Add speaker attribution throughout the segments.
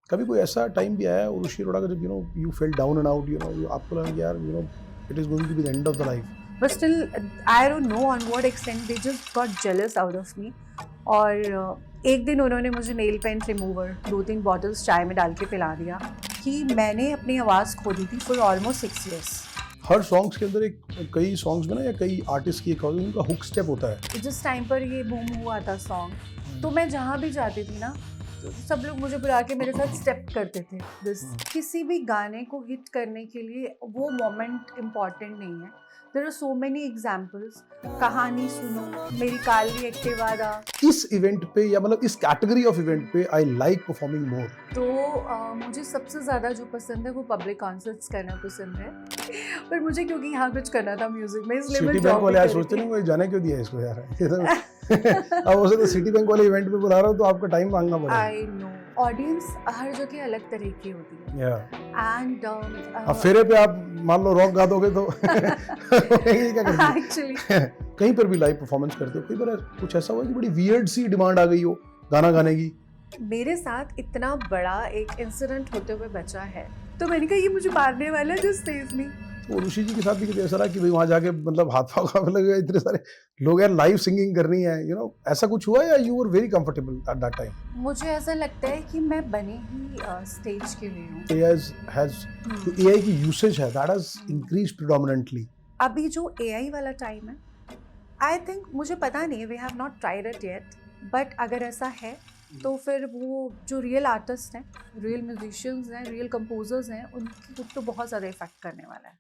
Speaker 1: कभी कोई ऐसा टाइम भी आया उर्वशी अरोड़ा का जब you fell down and out, आपको लगा कि यार it is going to be the end of the life?
Speaker 2: But still, I don't know on what extent they just got jealous out of me. और एक दिन उन्होंने मुझे नेल पेंट रिमूवर 2-3 बॉटल्स चाय में डाल के पिला दिया कि मैंने अपनी आवाज़ खो दी थी for almost 6 years.
Speaker 1: Her songs के अंदर एक कई सॉन्ग्स में ना या कई आर्टिस्ट की एक उनका हुक स्टेप होता है।
Speaker 2: जिस टाइम पर ये बूम हुआ था सॉन्ग, तो मैं जहाँ भी जाती थी ना, तो सब लोग मुझे बुला के मेरे साथ स्टेप करते थे। किसी भी गाने को हिट करने के लिए वो मोमेंट इम्पॉर्टेंट नहीं है। There are so many examples. कहानी सुनो, मेरी काली एक्टिवा दा।
Speaker 1: इस इवेंट पे या मतलब इस कैटेगरी ऑफ इवेंट पे आई लाइक परफॉर्मिंग मोर।
Speaker 2: तो मुझे सबसे ज़्यादा जो पसंद है वो पब्लिक कॉन्सर्ट्स करना पसंद है। पर मुझे क्योंकि यहाँ कुछ करना था म्यूजिक में, इसलिए मैं
Speaker 1: सिटी बैंक वाले आज सोचते नहीं वो जाने क्यों दिया इसको यार। अब उसे तो सिटी बैंक वाले इवेंट पे बुला रहा हूँ तो आपका टाइम मांगना पड़ेगा।
Speaker 2: आई नो, ऑडियंस हर जगह अलग तरह की होती है। एंड
Speaker 1: अब फेरे पे आप मान लो रॉक गा दोगे तो क्या करेंगे?
Speaker 2: एक्चुअली
Speaker 1: कहीं पर भी लाइव परफॉर्मेंस करते हो, कई बार कुछ ऐसा हुआ कि बड़ी वियर्ड सी डिमांड आ गई हो गाना गाने की?
Speaker 2: मेरे साथ इतना बड़ा एक इंसिडेंट होते हुए बचा है, तो मैंने कहा ये मुझे मारने वाला है जिस स्टेज में।
Speaker 1: तो ऋषि जी के साथ भी कभी ऐसा रहा कि भाई वहाँ जाके मतलब हाथ पाँव कांपने लगे, इतने सारे लोग यार लाइव सिंगिंग करनी है, ऐसा कुछ हुआ या you were very comfortable at that time?
Speaker 2: मुझे ऐसा लगता है कि मैं बनी ही स्टेज के लिए हूँ।
Speaker 1: AI की यूसेज है दैट हैज इंक्रीज्ड प्रेडोमिनेंटली।
Speaker 2: अभी जो AI वाला टाइम है, आई थिंक, मुझे पता नहीं, we have not tried it yet, but अगर ऐसा है तो फिर वो जो रियल आर्टिस्ट हैं, रियल म्यूजिशियंस हैं, रियल कंपोजर्स हैं, उनकी खुद तो बहुत ज़्यादा इफेक्ट करने वाला है।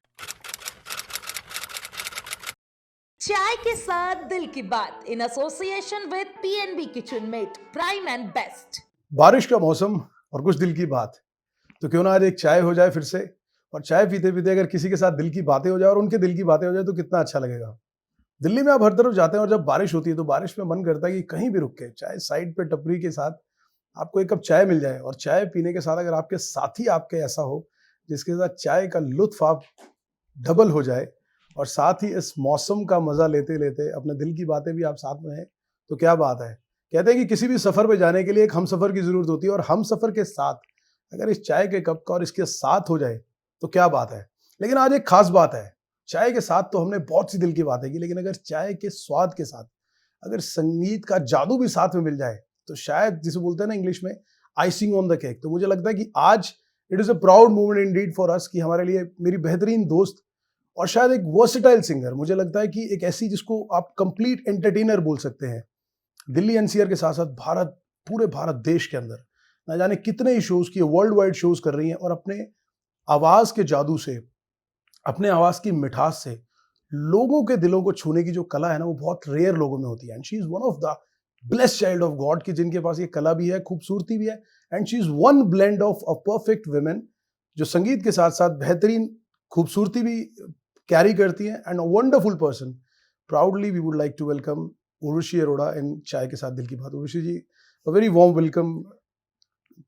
Speaker 3: चाय के साथ दिल की बात in association with PNB Kitchenmate prime and best.
Speaker 1: बारिश का मौसम और कुछ दिल की बात, तो क्यों ना आज एक चाय हो जाए फिर से, और चाय पीते पीते अगर किसी के साथ दिल की बातें हो जाए और उनके दिल की बातें हो जाए तो कितना अच्छा लगेगा। दिल्ली में आप हर तरफ जाते हैं और जब बारिश होती है तो बारिश में मन करता है कि कहीं भी रुक के, चाहे साइड पे टपरी के साथ आपको एक कप चाय मिल जाए, और चाय पीने के साथ अगर आपके साथी आपके ऐसा हो जिसके साथ चाय का लुत्फ आप डबल हो जाए, और साथ ही इस मौसम का मजा लेते लेते अपने दिल की बातें भी आप साथ में हैं, तो क्या बात है। कहते हैं कि किसी भी सफर पे जाने के लिए एक हम सफर की जरूरत होती है, और हम सफर के साथ अगर इस चाय के कप का और इसके साथ हो जाए तो क्या बात है। लेकिन आज एक खास बात है, चाय के साथ तो हमने बहुत सी दिल की बातें की, लेकिन अगर चाय के स्वाद के साथ अगर संगीत का जादू भी साथ में मिल जाए तो शायद, जिसे बोलते हैं ना इंग्लिश में, आइसिंग ऑन द केक। तो मुझे लगता है कि आज it is a proud moment Indeed for us कि हमारे लिए मेरी बेहतरीन दोस्त और शायद एक वर्सेटाइल सिंगर, मुझे लगता है कि एक ऐसी जिसको आप कंप्लीट एंटरटेनर बोल सकते हैं, दिल्ली NCR के साथ साथ भारत, पूरे भारत देश के अंदर ना जाने कितने ही शोज की, वर्ल्ड वाइड शोज कर रही हैं, और अपने आवाज के जादू से, अपने आवाज की मिठास से लोगों के दिलों को छूने की जो कला है ना, वो बहुत रेयर लोगों में होती है। And she is one of the blessed child of God, की जिनके पास ये कला भी है, खूबसूरती भी है, and she is one blend of a perfect women, जो संगीत के साथ साथ बेहतरीन खूबसूरती भी कैरी करती हैं, and a wonderful person. Proudly we would like to welcome Urvashi Arora in चाय के साथ दिल की बात। Urvashi ji, a very warm welcome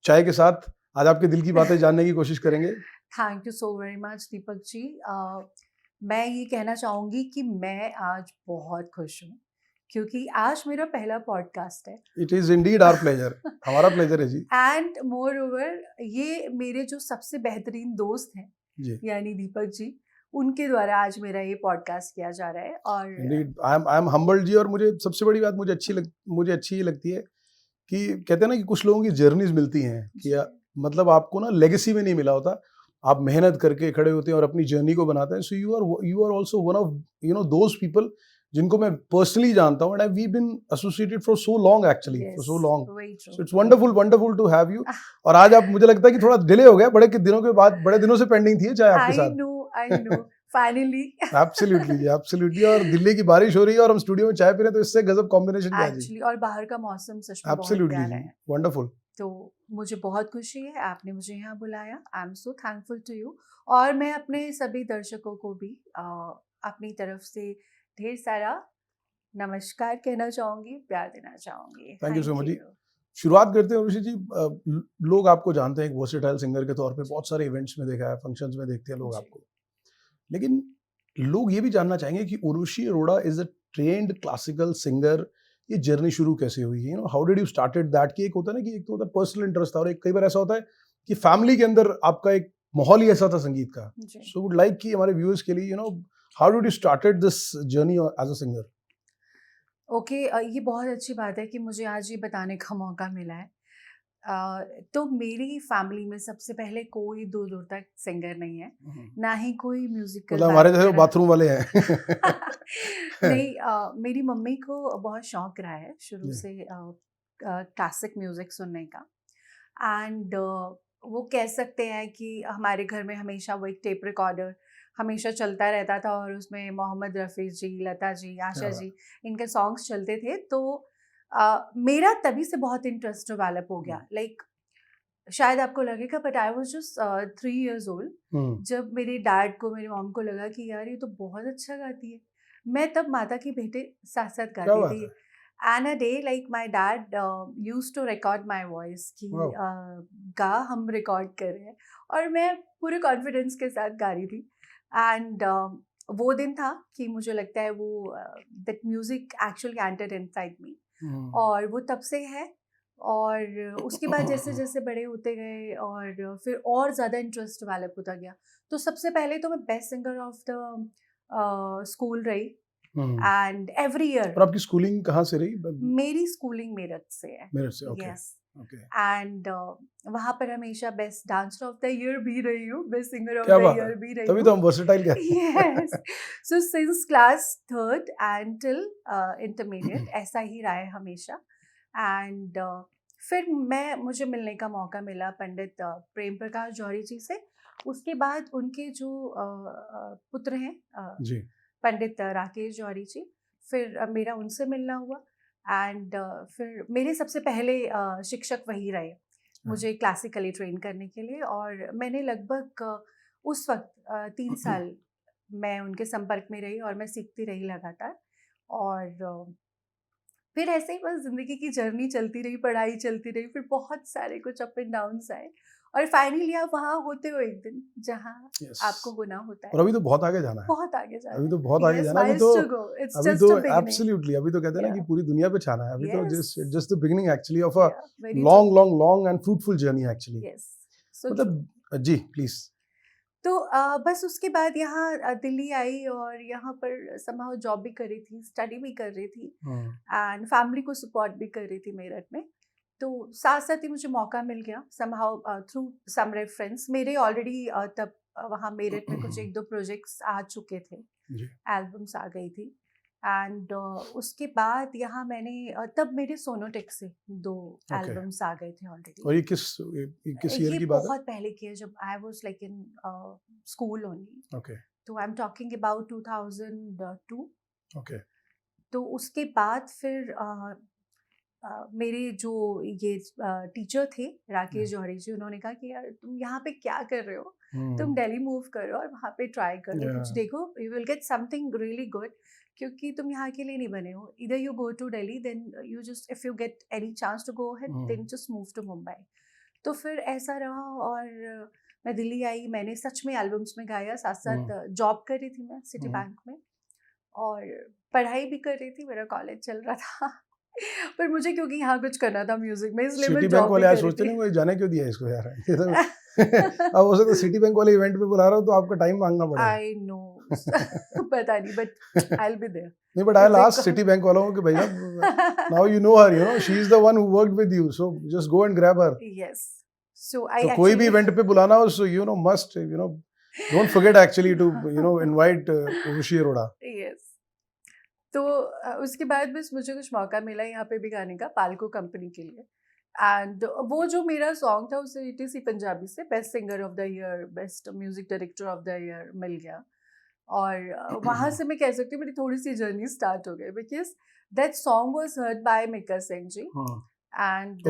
Speaker 1: चाय के साथ। आज आपके दिल की बातें जानने की कोशिश करेंगे।
Speaker 2: Thank you so very much Deepak ji. मैं ये कहना चाहूँगी कि मैं आज बहुत खुश हूँ, क्योंकि आज मेरा पहला पॉडकास्ट है।
Speaker 1: It is indeed our pleasure, हमारा प्लेजर है जी।
Speaker 2: एंड मोर ओवर, ये मेरे जो सबसे बेहतरीन दोस्त हैं
Speaker 1: जी,
Speaker 2: यानी दीपक जी, उनके द्वारा आज मेरा ये पॉडकास्ट किया जा रहा है। और
Speaker 1: इंडीड आई एम हम्बल्ड जी। और मुझे सबसे बड़ी बात मुझे अच्छी ये लगती है कि कहते हैं ना कि कुछ लोगों की जर्नीज मिलती हैं कि मतलब आपको ना लेगेसी में नहीं मिला होता, आप मेहनत करके खड़े होते हैं और अपनी जर्नी को बनाते हैं। So you are also one of those people जिनको मैं पर्सनली जानता हूं, and we been associated for so long, actually for so long. So it's wonderful to have you. और आज आप, मुझे लगता है कि थोड़ा डिले हो गया, बड़े दिनों से पेंडिंग थी चाहे आपके साथ।
Speaker 2: I know finally.
Speaker 1: एब्सोल्युटली जी, एब्सोल्युटली। और दिल्ली की बारिश हो रही है और हम स्टूडियो में चाय पी रहे हैं, तो इससे गजब कॉम्बिनेशन क्या है जी।
Speaker 2: एक्चुअली, और बाहर का मौसम सच में बहुत
Speaker 1: एब्सोल्युटली
Speaker 2: प्यारा
Speaker 1: जी,
Speaker 2: है,
Speaker 1: वंडरफुल।
Speaker 2: तो मुझे बहुत खुशी है आपने मुझे यहाँ बुलाया। I am so thankful to you. और मैं अपने सभी दर्शकों को भी अपनी तरफ से ढेर सारा नमस्कार कहना चाहूँगी, प्यार देना चाहूँगी।
Speaker 1: Thank you so much
Speaker 2: thank
Speaker 1: जी।
Speaker 2: यू।
Speaker 1: शुरुआत करते हैं ऋषि जी। लोग आपको जानते हैं एक वर्सेटाइल सिंगर के तौर पे, बहुत सारे इवेंट्स में देखा है, फंक्शंस में देखते हैं लोग आपको, लेकिन लोग ये भी जानना चाहेंगे कि Urvashi Arora is a trained classical singer. ये जर्नी शुरू कैसे हुई, how did you started that? कि एक होता है ना कि एक तो होता है पर्सनल इंटरेस्ट था, और एक कई बार ऐसा होता है कि फैमिली के अंदर आपका एक माहौल ही ऐसा था संगीत का.
Speaker 2: जी.
Speaker 1: सो वुड लाइक कि हमारे व्यूअर्स के लिए how did you started this journey as a singer?
Speaker 2: Okay, ये बहुत अच्छी बात है कि मुझे आज ये बताने का मौका मिला है. तो मेरी फैमिली में सबसे पहले कोई दूर दूर तक सिंगर नहीं है, ना ही कोई म्यूजिकल
Speaker 1: मतलब हमारे जैसे
Speaker 2: बैकग्राउंड.
Speaker 1: बाथरूम वाले हैं.
Speaker 2: नहीं, मेरी मम्मी को बहुत शौक रहा है शुरू
Speaker 1: जी.
Speaker 2: से क्लासिक म्यूजिक सुनने का. एंड वो कह सकते हैं कि हमारे घर में हमेशा वो एक टेप रिकॉर्डर हमेशा चलता रहता था और उसमें मोहम्मद रफ़ी जी, लता जी, आशा
Speaker 1: क्या
Speaker 2: जी, इनके सॉन्ग्स चलते थे. तो मेरा तभी से बहुत इंटरेस्ट डेवलप हो गया. लाइक शायद आपको लगेगा, but I was just 3 years old
Speaker 1: hmm.
Speaker 2: जब मेरे डैड को, मेरी मॉम को लगा कि यार ये तो बहुत अच्छा गाती है. मैं तब माता की बेटे साथ साथ
Speaker 1: क्या
Speaker 2: गाती
Speaker 1: बात
Speaker 2: थी.
Speaker 1: है.
Speaker 2: And a day like my dad used to record my voice कि
Speaker 1: वाओ.
Speaker 2: गा हम रिकॉर्ड कर रहे हैं, और मैं पूरे कॉन्फिडेंस के साथ गा रही थी. एंड वो दिन था कि मुझे लगता है वो that music actually entered inside me, और वो तब से है. और उसके बाद जैसे जैसे बड़े होते गए और फिर और ज़्यादा इंटरेस्ट डेवलप होता गया. तो सबसे पहले तो मैं best singer of the school रही. एंड एवरी ईयर
Speaker 1: और आपकी स्कूलिंग कहाँ से रही?
Speaker 2: मेरी स्कूलिंग मेरठ से है.
Speaker 1: मेरठ से. ओके.
Speaker 2: यस.
Speaker 1: ओके.
Speaker 2: एंड वहाँ पर हमेशा best dancer of the year भी रही हूँ, बेस्ट सिंगर ऑफ
Speaker 1: क्या
Speaker 2: द
Speaker 1: बात
Speaker 2: ईयर
Speaker 1: है.
Speaker 2: भी रही
Speaker 1: तभी
Speaker 2: हूँ.
Speaker 1: तो हम वर्सेटाइल कहते हैं.
Speaker 2: Yes. So since class third and till intermediate ऐसा ही रहा है हमेशा. एंड फिर मुझे मिलने का मौका मिला पंडित प्रेम प्रकाश जौहरी जी से. उसके बाद उनके जो पुत्र हैं
Speaker 1: जी.
Speaker 2: पंडित राकेश जौहरी जी, फिर मेरा उनसे मिलना हुआ. एंड फिर मेरे सबसे पहले शिक्षक वही रहे मुझे क्लासिकली ट्रेन करने के लिए. और मैंने लगभग उस वक्त 3 साल मैं उनके संपर्क में रही और मैं सीखती रही लगातार. और फिर ऐसे ही बस ज़िंदगी की जर्नी चलती रही, पढ़ाई चलती रही, फिर बहुत सारे कुछ अप एंड डाउन्स आए, और फाइनली आप वहाँ होते हो एक दिन जहाँ
Speaker 1: Yes.
Speaker 2: आपको होना होता है.
Speaker 1: और अभी तो बहुत आगे जाना है.
Speaker 2: बहुत आगे जाना
Speaker 1: अभी
Speaker 2: है.
Speaker 1: तो बहुत आगे
Speaker 2: Yes,
Speaker 1: जाना है.
Speaker 2: miles to go. It's
Speaker 1: अभी
Speaker 2: just
Speaker 1: तो
Speaker 2: a beginning.
Speaker 1: एब्सोल्युटली अभी तो कहते हैं ना कि
Speaker 2: Yeah.
Speaker 1: पूरी दुनिया पे छाना है. अभी तो
Speaker 2: Yes.
Speaker 1: Just the beginning actually of a
Speaker 2: Yeah, very
Speaker 1: long
Speaker 2: true.
Speaker 1: Long long and fruitful journey actually.
Speaker 2: Yes. So true.
Speaker 1: मतलब जी प्लीज.
Speaker 2: तो बस उसके बाद यहाँ दिल्ली आई और यहाँ पर समहाउ जॉब भी कर रही थी, स्टडी भी कर रही थी, एंड फैमिली को सपोर्ट भी कर रही थी मेरठ में. तो साथ साथ ही मुझे मौका मिल गया समहाउ थ्रू सम रेफरेंस. मेरे ऑलरेडी तब वहाँ मेरठ में कुछ 1-2 प्रोजेक्ट्स आ चुके थे,
Speaker 1: जी.
Speaker 2: एल्बम्स आ गई थी. एंड उसके बाद यहाँ मैंने तब मेरे सोनोटेक से 2
Speaker 1: Okay.
Speaker 2: एल्बम्स आ गए थे ऑलरेडी.
Speaker 1: और ये किस ईयर
Speaker 2: ये
Speaker 1: की बात है?
Speaker 2: बहुत पहले की है, जब I was like in school only.
Speaker 1: Okay.
Speaker 2: तो I am talking about 2002.
Speaker 1: Okay.
Speaker 2: तो उसके बाद फिर मेरे जो ये टीचर थे राकेश जौहरी जी, उन्होंने कहा कि यार तुम यहाँ पे क्या कर रहे हो, तुम दिल्ली मूव करो और वहाँ पे ट्राई करो, कुछ
Speaker 1: Yeah.
Speaker 2: देखो, you will get something really good. क्योंकि तुम यहाँ के लिए नहीं बने हो. इधर you go to Delhi, then you just if you get any chance to go ahead, then just move to Mumbai. तो फिर ऐसा रहा और मैं दिल्ली आई. मैंने सच में एल्बम्स में गाया, साथ साथ जॉब कर रही थी मैं सिटी बैंक में, और पढ़ाई भी कर रही थी, मेरा कॉलेज चल रहा था. पर मुझे क्योंकि यहाँ कुछ करना था म्यूजिक में, इसलिए मैं
Speaker 1: सिटी बैंक
Speaker 2: जॉब भी
Speaker 1: वाले आज
Speaker 2: कर
Speaker 1: सोचते
Speaker 2: रही
Speaker 1: नहीं
Speaker 2: थी.
Speaker 1: वो जाने क्यों दिया इसको यार. ये तो अब हो सकता है सिटी बैंक वाले इवेंट पे बुला रहा हो तो आपका टाइम मांगना पड़ेगा.
Speaker 2: I know. पता नहीं, but I will be there.
Speaker 1: नहीं but I last Citibank वालों को कि भैया now you know her, she is the one who worked with you, so just go and grab her.
Speaker 2: Yes. So I
Speaker 1: तो कोई भी event पे बुलाना हो so must don't forget actually to invite Urvashi Arora.
Speaker 2: Yes. तो उसके बाद बस मुझे कुछ मौका मिला यहाँ पे भी गाने का, पालको कंपनी के लिए. एंड वो जो मेरा सॉन्ग था उसे ETC पंजाबी से best singer of the year, best music director of the year मिल गया. और वहाँ से मैं कह सकती हूँ मेरी थोड़ी सी जर्नी स्टार्ट हो गई, because that song was heard by Mika Singh ji. And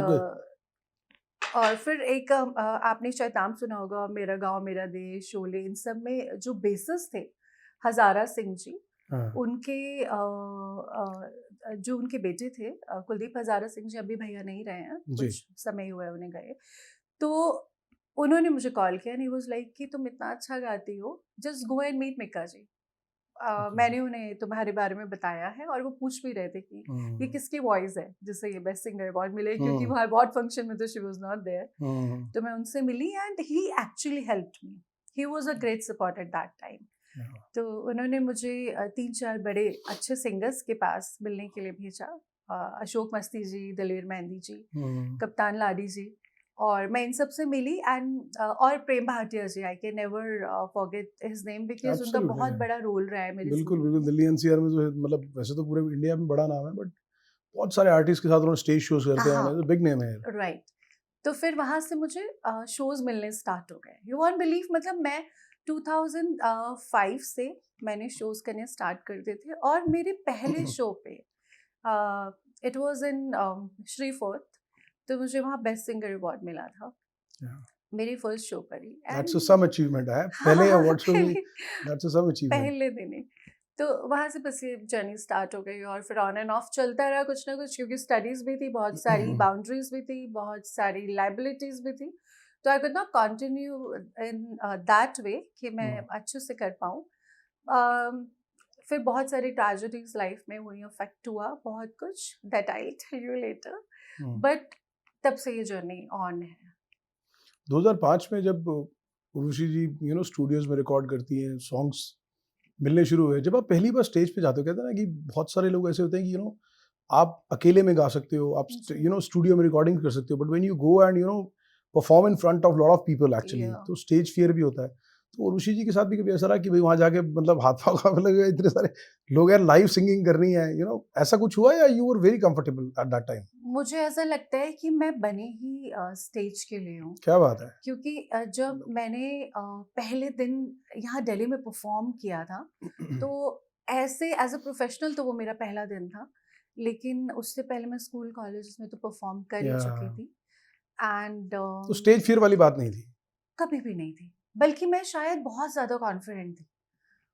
Speaker 2: और फिर एक आपने शायद नाम सुना होगा, मेरा गांव मेरा देश, शोले, इन सब में जो बेसिस थे हजारा सिंह जी, उनके जो उनके बेटे थे कुलदीप हजारा सिंह जी, अभी भैया नहीं रहे हैं, कुछ समय हुआ है उन्हें गए. तो उन्होंने मुझे कॉल किया एंड ही वाज लाइक कि तुम इतना अच्छा गाती हो, just go and meet Mika जी. मैंने उन्हें तुम्हारे बारे में बताया है और वो पूछ भी रहे थे कि ये किसकी वॉइस है जिससे ये बेस्ट सिंगर अवार्ड मिले, क्योंकि वहाँ अवार्ड फंक्शन में तो शी वाज नॉट देयर। तो मैं उनसे मिली and he actually helped me, he was a great support at that time. तो उन्होंने मुझे 3-4 बड़े अच्छे सिंगर्स के पास मिलने के लिए भेजा, अशोक मस्ती जी, दलेर मेहंदी जी, कप्तान लाडी जी, और मैं इन सब से मिली एंड और Prem Bhatia ji, I can never forget his name because उनका बहुत बड़ा रोल रहा है मेरी
Speaker 1: बिल्कुल बिल्कुल। दिल्ली एनसीआर में जो मतलब वैसे तो पूरे इंडिया में बड़ा नाम है, बट बहुत सारे आर्टिस्ट के साथ उन्होंने स्टेज शोज करते हैं, बिग नेम है।
Speaker 2: राइट। तो फिर वहाँ से मुझे शोज मिलने स्टार्ट हो गए। यू वॉन्ट बिलीव, मतलब मैं 2005 से मैंने शोज करने स्टार्ट करते थे और मेरे पहले शो पे it was in Shri fourth, तो मुझे वहाँ बेस्ट सिंगर अवार्ड मिला था मेरी फर्स्ट शो पर ही।
Speaker 1: दैट्स सम अचीवमेंट है, पहले अवार्ड शो भी, दैट्स सम अचीवमेंट
Speaker 2: पहले दिन ही। तो वहाँ से बस ये जर्नी स्टार्ट हो गई और फिर ऑन एंड ऑफ चलता रहा कुछ ना कुछ, क्योंकि स्टडीज़ भी थी, बहुत सारी बाउंड्रीज भी थी, बहुत सारी लाइबिलिटीज़ भी थी, तो I could not continue in that way कि मैं अच्छे से कर पाऊँ। फिर बहुत सारी ट्रेजेडीज लाइफ में हुई, अफेक्ट हुआ बहुत कुछ, that I tell you later, but तब से ये जर्नी ऑन है।
Speaker 1: 2005 में जब उर्वशी जी स्टूडियोज में रिकॉर्ड करती हैं, सॉन्ग्स मिलने शुरू हुए, जब आप पहली बार स्टेज पे जाते हो, कहते हैं ना कि बहुत सारे लोग ऐसे होते हैं कि आप अकेले में गा सकते हो, आप स्टूडियो में रिकॉर्डिंग कर सकते हो, but when you go and perform in front of lot of people actually, तो स्टेज फियर भी होता है। तो उर्वशी जी के साथ भी कभी ऐसा रहा कि भाई वहाँ जाके मतलब हाथ पाँव कांपने लगे, इतने सारे लोग यार लाइव सिंगिंग करनी है, ऐसा कुछ हुआ, या you were very comfortable at that time?
Speaker 2: मुझे ऐसा लगता है कि मैं बनी ही स्टेज के लिए हूँ।
Speaker 1: क्या बात है।
Speaker 2: क्योंकि जब मैंने पहले दिन यहाँ दिल्ली में परफॉर्म किया था, तो ऐसे एज अ प्रोफेशनल तो वो मेरा पहला दिन था, लेकिन उससे पहले मैं स्कूल कॉलेज में तो परफॉर्म कर ही चुकी थी एंड
Speaker 1: तो स्टेज फियर वाली बात नहीं थी?
Speaker 2: कभी भी नहीं थी, बल्कि मैं शायद बहुत ज़्यादा कॉन्फिडेंट थी।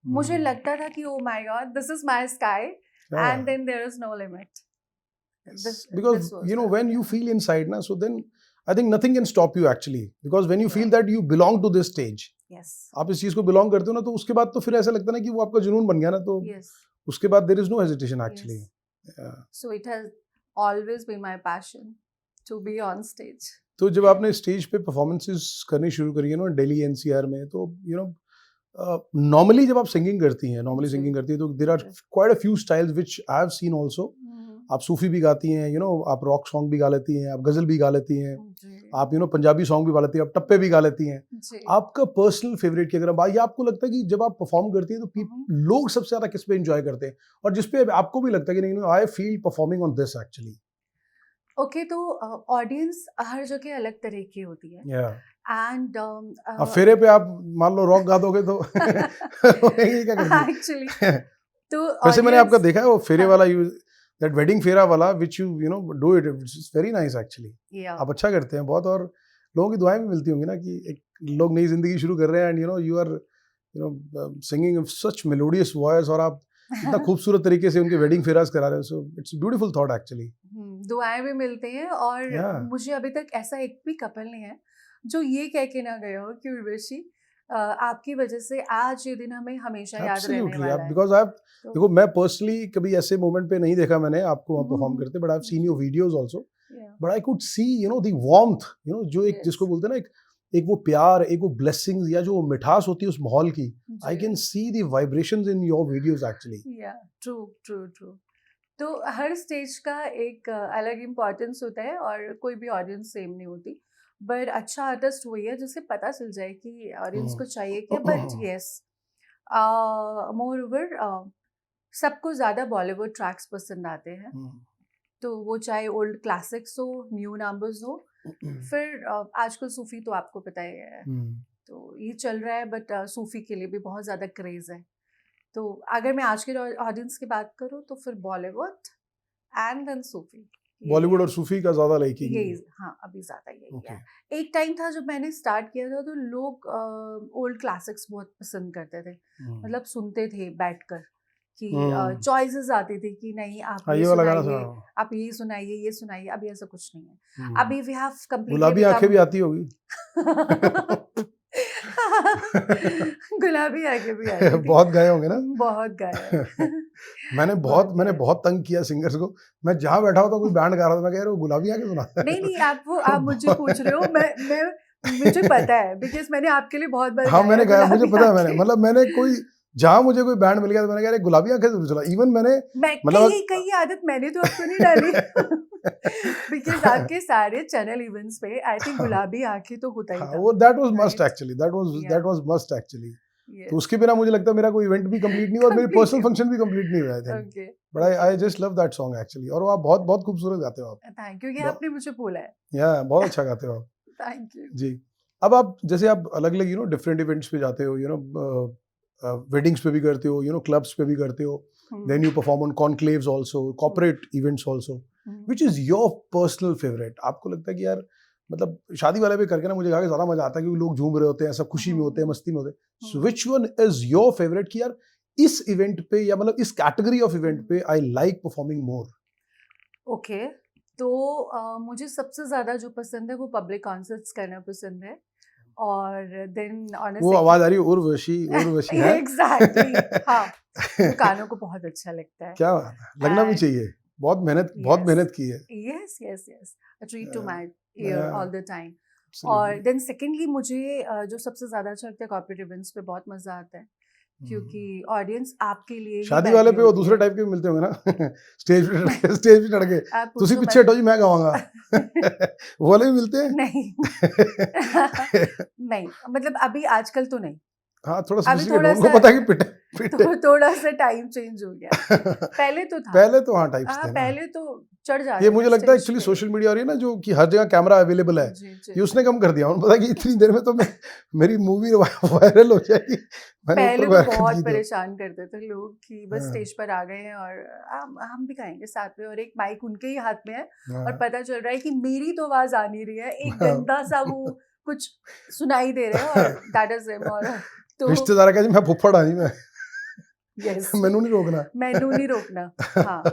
Speaker 2: मुझे लगता था कि oh my God, this is my sky and then there is no limit.
Speaker 1: Because when you feel inside na, so then I think nothing can stop you actually, because when you feel that you belong to this stage,
Speaker 2: yes,
Speaker 1: आप इस चीज को belong करते हो ना, तो उसके बाद तो फिर ऐसा लगता है ना कि वो आपका जुनून बन गया ना, तो
Speaker 2: yes,
Speaker 1: उसके बाद there is no hesitation actually.
Speaker 2: yes. So it has always been my passion to be on stage.
Speaker 1: तो जब आपने स्टेज पे परफॉर्मेंसेस करनी शुरू करी है ना दिल्ली एनसीआर में, तो नॉर्मली जब आप सिंगिंग करती हैं, तो there are quite a few styles which I have seen also. आप सूफी भी गाती हैं, आप रॉक सॉन्ग भी गा लेती हैं, आप गजल भी गा लेती हैं, आप पंजाबी सॉन्ग भी गा लेती हैं, आप टप्पे भी गा लेती हैं। आपका पर्सनल फेवरेट की अगर या आपको लगता है कि जब आप परफॉर्म करती हैं तो लोग सबसे ज्यादा किस पे एंजॉय करते हैं, और जिस पे आपको भी लगता है कि नहीं I feel performing on this actually?
Speaker 2: Okay, तो ऑडियंस हर जगह अलग तरह की होती है एंड
Speaker 1: अब फेरे पे आप मान लो रॉक गा दोगे तो क्या करेंगे
Speaker 2: एक्चुअली? तो
Speaker 1: वैसे मैंने आपका देखा है वो फेरे वाला, that wedding फेरा वाला which you do it, it's very nice actually. आप अच्छा करते हैं बहुत, और लोगों की दुआएं भी मिलती होंगी ना कि एक लोग नई जिंदगी शुरू कर रहे हैं, and you are singing such melodious voice, और आप इतना खूबसूरत तरीके से उनके वेडिंग फेरास करा रहे हो, so it's a beautiful thought actually.
Speaker 2: दुआएं भी मिलती हैं, और मुझे अभी तक ऐसा एक भी कपल नहीं है जो ये कह के ना गया हो कि उर्वशी आपकी वजह से आज ये दिन हमें हमेशा याद रहने वाला है।
Speaker 1: बिकॉज देखो मैं पर्सनली कभी ऐसे मोमेंट पे नहीं देखा मैंने आपको वहाँ परफॉर्म करते, but I have seen your videos also, but I could see the warmth, जो एक जिसको बोलते हैं ना, एक वो प्यार, एक वो ब्लेसिंग्स, या जो मिठास होती है उस माहौल की, I can see the vibrations in your videos actually.
Speaker 2: या ट्रू। तो हर स्टेज का एक अलग इम्पोर्टेंस होता है और कोई भी ऑडियंस सेम नहीं होती, बट अच्छा आर्टिस्ट वही है जिसे पता चल जाए कि ऑडियंस को चाहिए क्या। बट यस, मोर ओवर सबको ज़्यादा बॉलीवुड ट्रैक्स पसंद आते हैं, तो वो चाहे ओल्ड क्लासिक्स हो, न्यू नंबर्स हो, फिर आजकल सूफी तो आपको पता ही है, तो ये चल रहा है, बट सूफी के लिए भी बहुत ज़्यादा क्रेज़ है। तो अगर मैं आज के ऑडियंस की बात करूँ तो फिर बॉलीवुड एंड देन सूफी,
Speaker 1: बॉलीवुड और सूफी का ज्यादा लाइकिंग
Speaker 2: यही, हाँ अभी ज्यादा यही है। एक टाइम था जब मैंने स्टार्ट किया था तो लोग ओल्ड क्लासिक्स बहुत पसंद करते थे, मतलब सुनते थे बैठकर कि चॉइसेस आती थी कि नहीं आप ये सुनाइए, आप ये सुनाइए, ये सुनाइए। अभी ऐसा कुछ नहीं है, अभी वी हैव कंप्लीटली
Speaker 1: गुलाबी आंखें भी आती होगी
Speaker 2: गुलाबी आगे भी आती थी।
Speaker 1: बहुत गाए होंगे ना?
Speaker 2: बहुत गाया है।
Speaker 1: मैंने
Speaker 2: बहुत गाया।
Speaker 1: बहुत तंग किया सिंगर्स को। मैं जहाँ बैठा होता कोई बैंड गा रहा था, मैं कह रहा हूँ गुलाबी आके सुनाता है।
Speaker 2: नहीं आप मुझे पूछ रहे हो, मैं मुझे पता है बिकॉज मैंने आपके लिए बहुत बार
Speaker 1: हाँ,
Speaker 2: गाया
Speaker 1: मैंने गाया, मुझे
Speaker 2: गुलाबी
Speaker 1: पता है, मैंने
Speaker 2: आंखें।
Speaker 1: मतलब मैंने कोई जहाँ मुझे कोई बैंड मिल गया तो मैंने कहा अरे गुलाबी आंखें जरूर चला। इवन मैंने
Speaker 2: मैं
Speaker 1: मतलब
Speaker 2: कहीं आदत मैंने तो आपको नहीं डाली बिकॉज आपके सारे चैनल इवेंट्स पे आई थिंक गुलाबी आंखें तो होता ही
Speaker 1: हाँ,
Speaker 2: था।
Speaker 1: वो that was must
Speaker 2: Right?
Speaker 1: Actually,
Speaker 2: Yeah.
Speaker 1: That was must actually. तो
Speaker 2: Yes.
Speaker 1: उसके बिना मुझे लगता है मेरा कोई इवेंट भी कंप्लीट नहीं हुआ और मेरी
Speaker 2: Complete
Speaker 1: पर्सनल
Speaker 2: नहीं
Speaker 1: फंक्शन भी कंप्लीट नहीं हुआ I think.
Speaker 2: Okay.
Speaker 1: But I just love that song actually. और वो आप बहुत बहुत खूबसूरत गाते हो आप।
Speaker 2: थैंक यू, ये
Speaker 1: बहुत-
Speaker 2: आपने मुझे बोला है।
Speaker 1: या बहुत अच्छा गाते हो आप।
Speaker 2: Thank you.
Speaker 1: जी। अब आप जैसे आप अलग-अलग डिफरेंट इवेंट्स पे जाते हो, वेडिंग्स पे भी करते हो, क्लब्स पे भी करते हो, then you perform on conclaves also, corporate events also. Which is your personal favourite? आपको लगता है कि यार मतलब शादी वाले पे करके ना मुझे काफी ज्यादा मजा आता है क्योंकि लोग झूम रहे होते हैं, सब खुशी में होते हैं, मस्ती में होते हैं। So which one is your favourite कि यार इस इवेंट पे या मतलब इस कैटेगरी ऑफ इवेंट पे I like performing more?
Speaker 2: Okay, तो मुझे सबसे ज़्यादा जो पसंद है वो पब्लिक कॉन्सर्ट्स करना पसंद है। और देन ऑन
Speaker 1: वो आवाज आ रही है उर्वशी, उर्वशी है।
Speaker 2: एग्जैक्टली, हाँ, वो कानों को बहुत अच्छा लगता है।
Speaker 1: क्या बात है, लगना भी
Speaker 2: And-
Speaker 1: चाहिए। बहुत
Speaker 2: Yes.
Speaker 1: मेहनत की है।
Speaker 2: yes, a treat to
Speaker 1: Yeah.
Speaker 2: my ear
Speaker 1: Yeah.
Speaker 2: all the time.
Speaker 1: Absolutely.
Speaker 2: और देन सेकेंडली मुझे जो सबसे ज़्यादा अच्छा लगता है कॉर्पोरेट इवेंट्स पे बहुत मज़ा आता है क्योंकि ऑडियंस आपके लिए ही
Speaker 1: शादी वाले
Speaker 2: बैठी
Speaker 1: पे वो
Speaker 2: होती
Speaker 1: दूसरे
Speaker 2: है।
Speaker 1: टाइप के मिलते होंगे ना स्टेज पे चढ़ के
Speaker 2: आप
Speaker 1: तुसी
Speaker 2: पूछो
Speaker 1: पिछे हटो जी मैं गावांगा।
Speaker 2: मत।
Speaker 1: वो वाले भी मिलते हैं।
Speaker 2: नहीं नहीं, मतलब अभी आजकल तो नहीं,
Speaker 1: हाँ, थोड़ा
Speaker 2: अभी
Speaker 1: सोफिस्टिकेटेड,
Speaker 2: थोड़ा
Speaker 1: उनको
Speaker 2: सा
Speaker 1: पता है कि पिटे
Speaker 2: तो थोड़ा सा टाइम चेंज हो गया है। पहले तो था।
Speaker 1: पहले तो हाँ टाइप्स थे ना।
Speaker 2: पहले तो चढ़ जाते
Speaker 1: ये
Speaker 2: थे
Speaker 1: मुझे लगता है
Speaker 2: स्टेज
Speaker 1: एक्चुअली
Speaker 2: पे।
Speaker 1: सोशल मीडिया और ये ना जो कि हर जगह कैमरा अवेलेबल है,
Speaker 2: जी,
Speaker 1: ये उसने कम कर दिया। उन्हें पता है कि इतनी देर में तो मेरी मूवी वायरल हो जाएगी, मैंने
Speaker 2: पहले
Speaker 1: ऊपर
Speaker 2: तो
Speaker 1: हरकत
Speaker 2: बहुत
Speaker 1: की तो।
Speaker 2: परेशान करते थे लोग कि बस
Speaker 1: हाँ,
Speaker 2: स्टेज पर आ गए हैं और हम भी गाएंगे साथ में, और एक माइक उनके ही हाथ में है और
Speaker 1: हाँ,
Speaker 2: पता चल रहा है कि मेरी तो आवाज आ नहीं रही है, एक
Speaker 1: हाँ।
Speaker 2: गंदा सा वो कुछ सुनाई दे रहा है और दैट इज हिम। और तो
Speaker 1: रिश्तेदार का जी मैं फुफ्फड़ आई मैं
Speaker 2: यस,
Speaker 1: मैनू नहीं रोकना।
Speaker 2: मैनू नहीं रोकना। हाँ,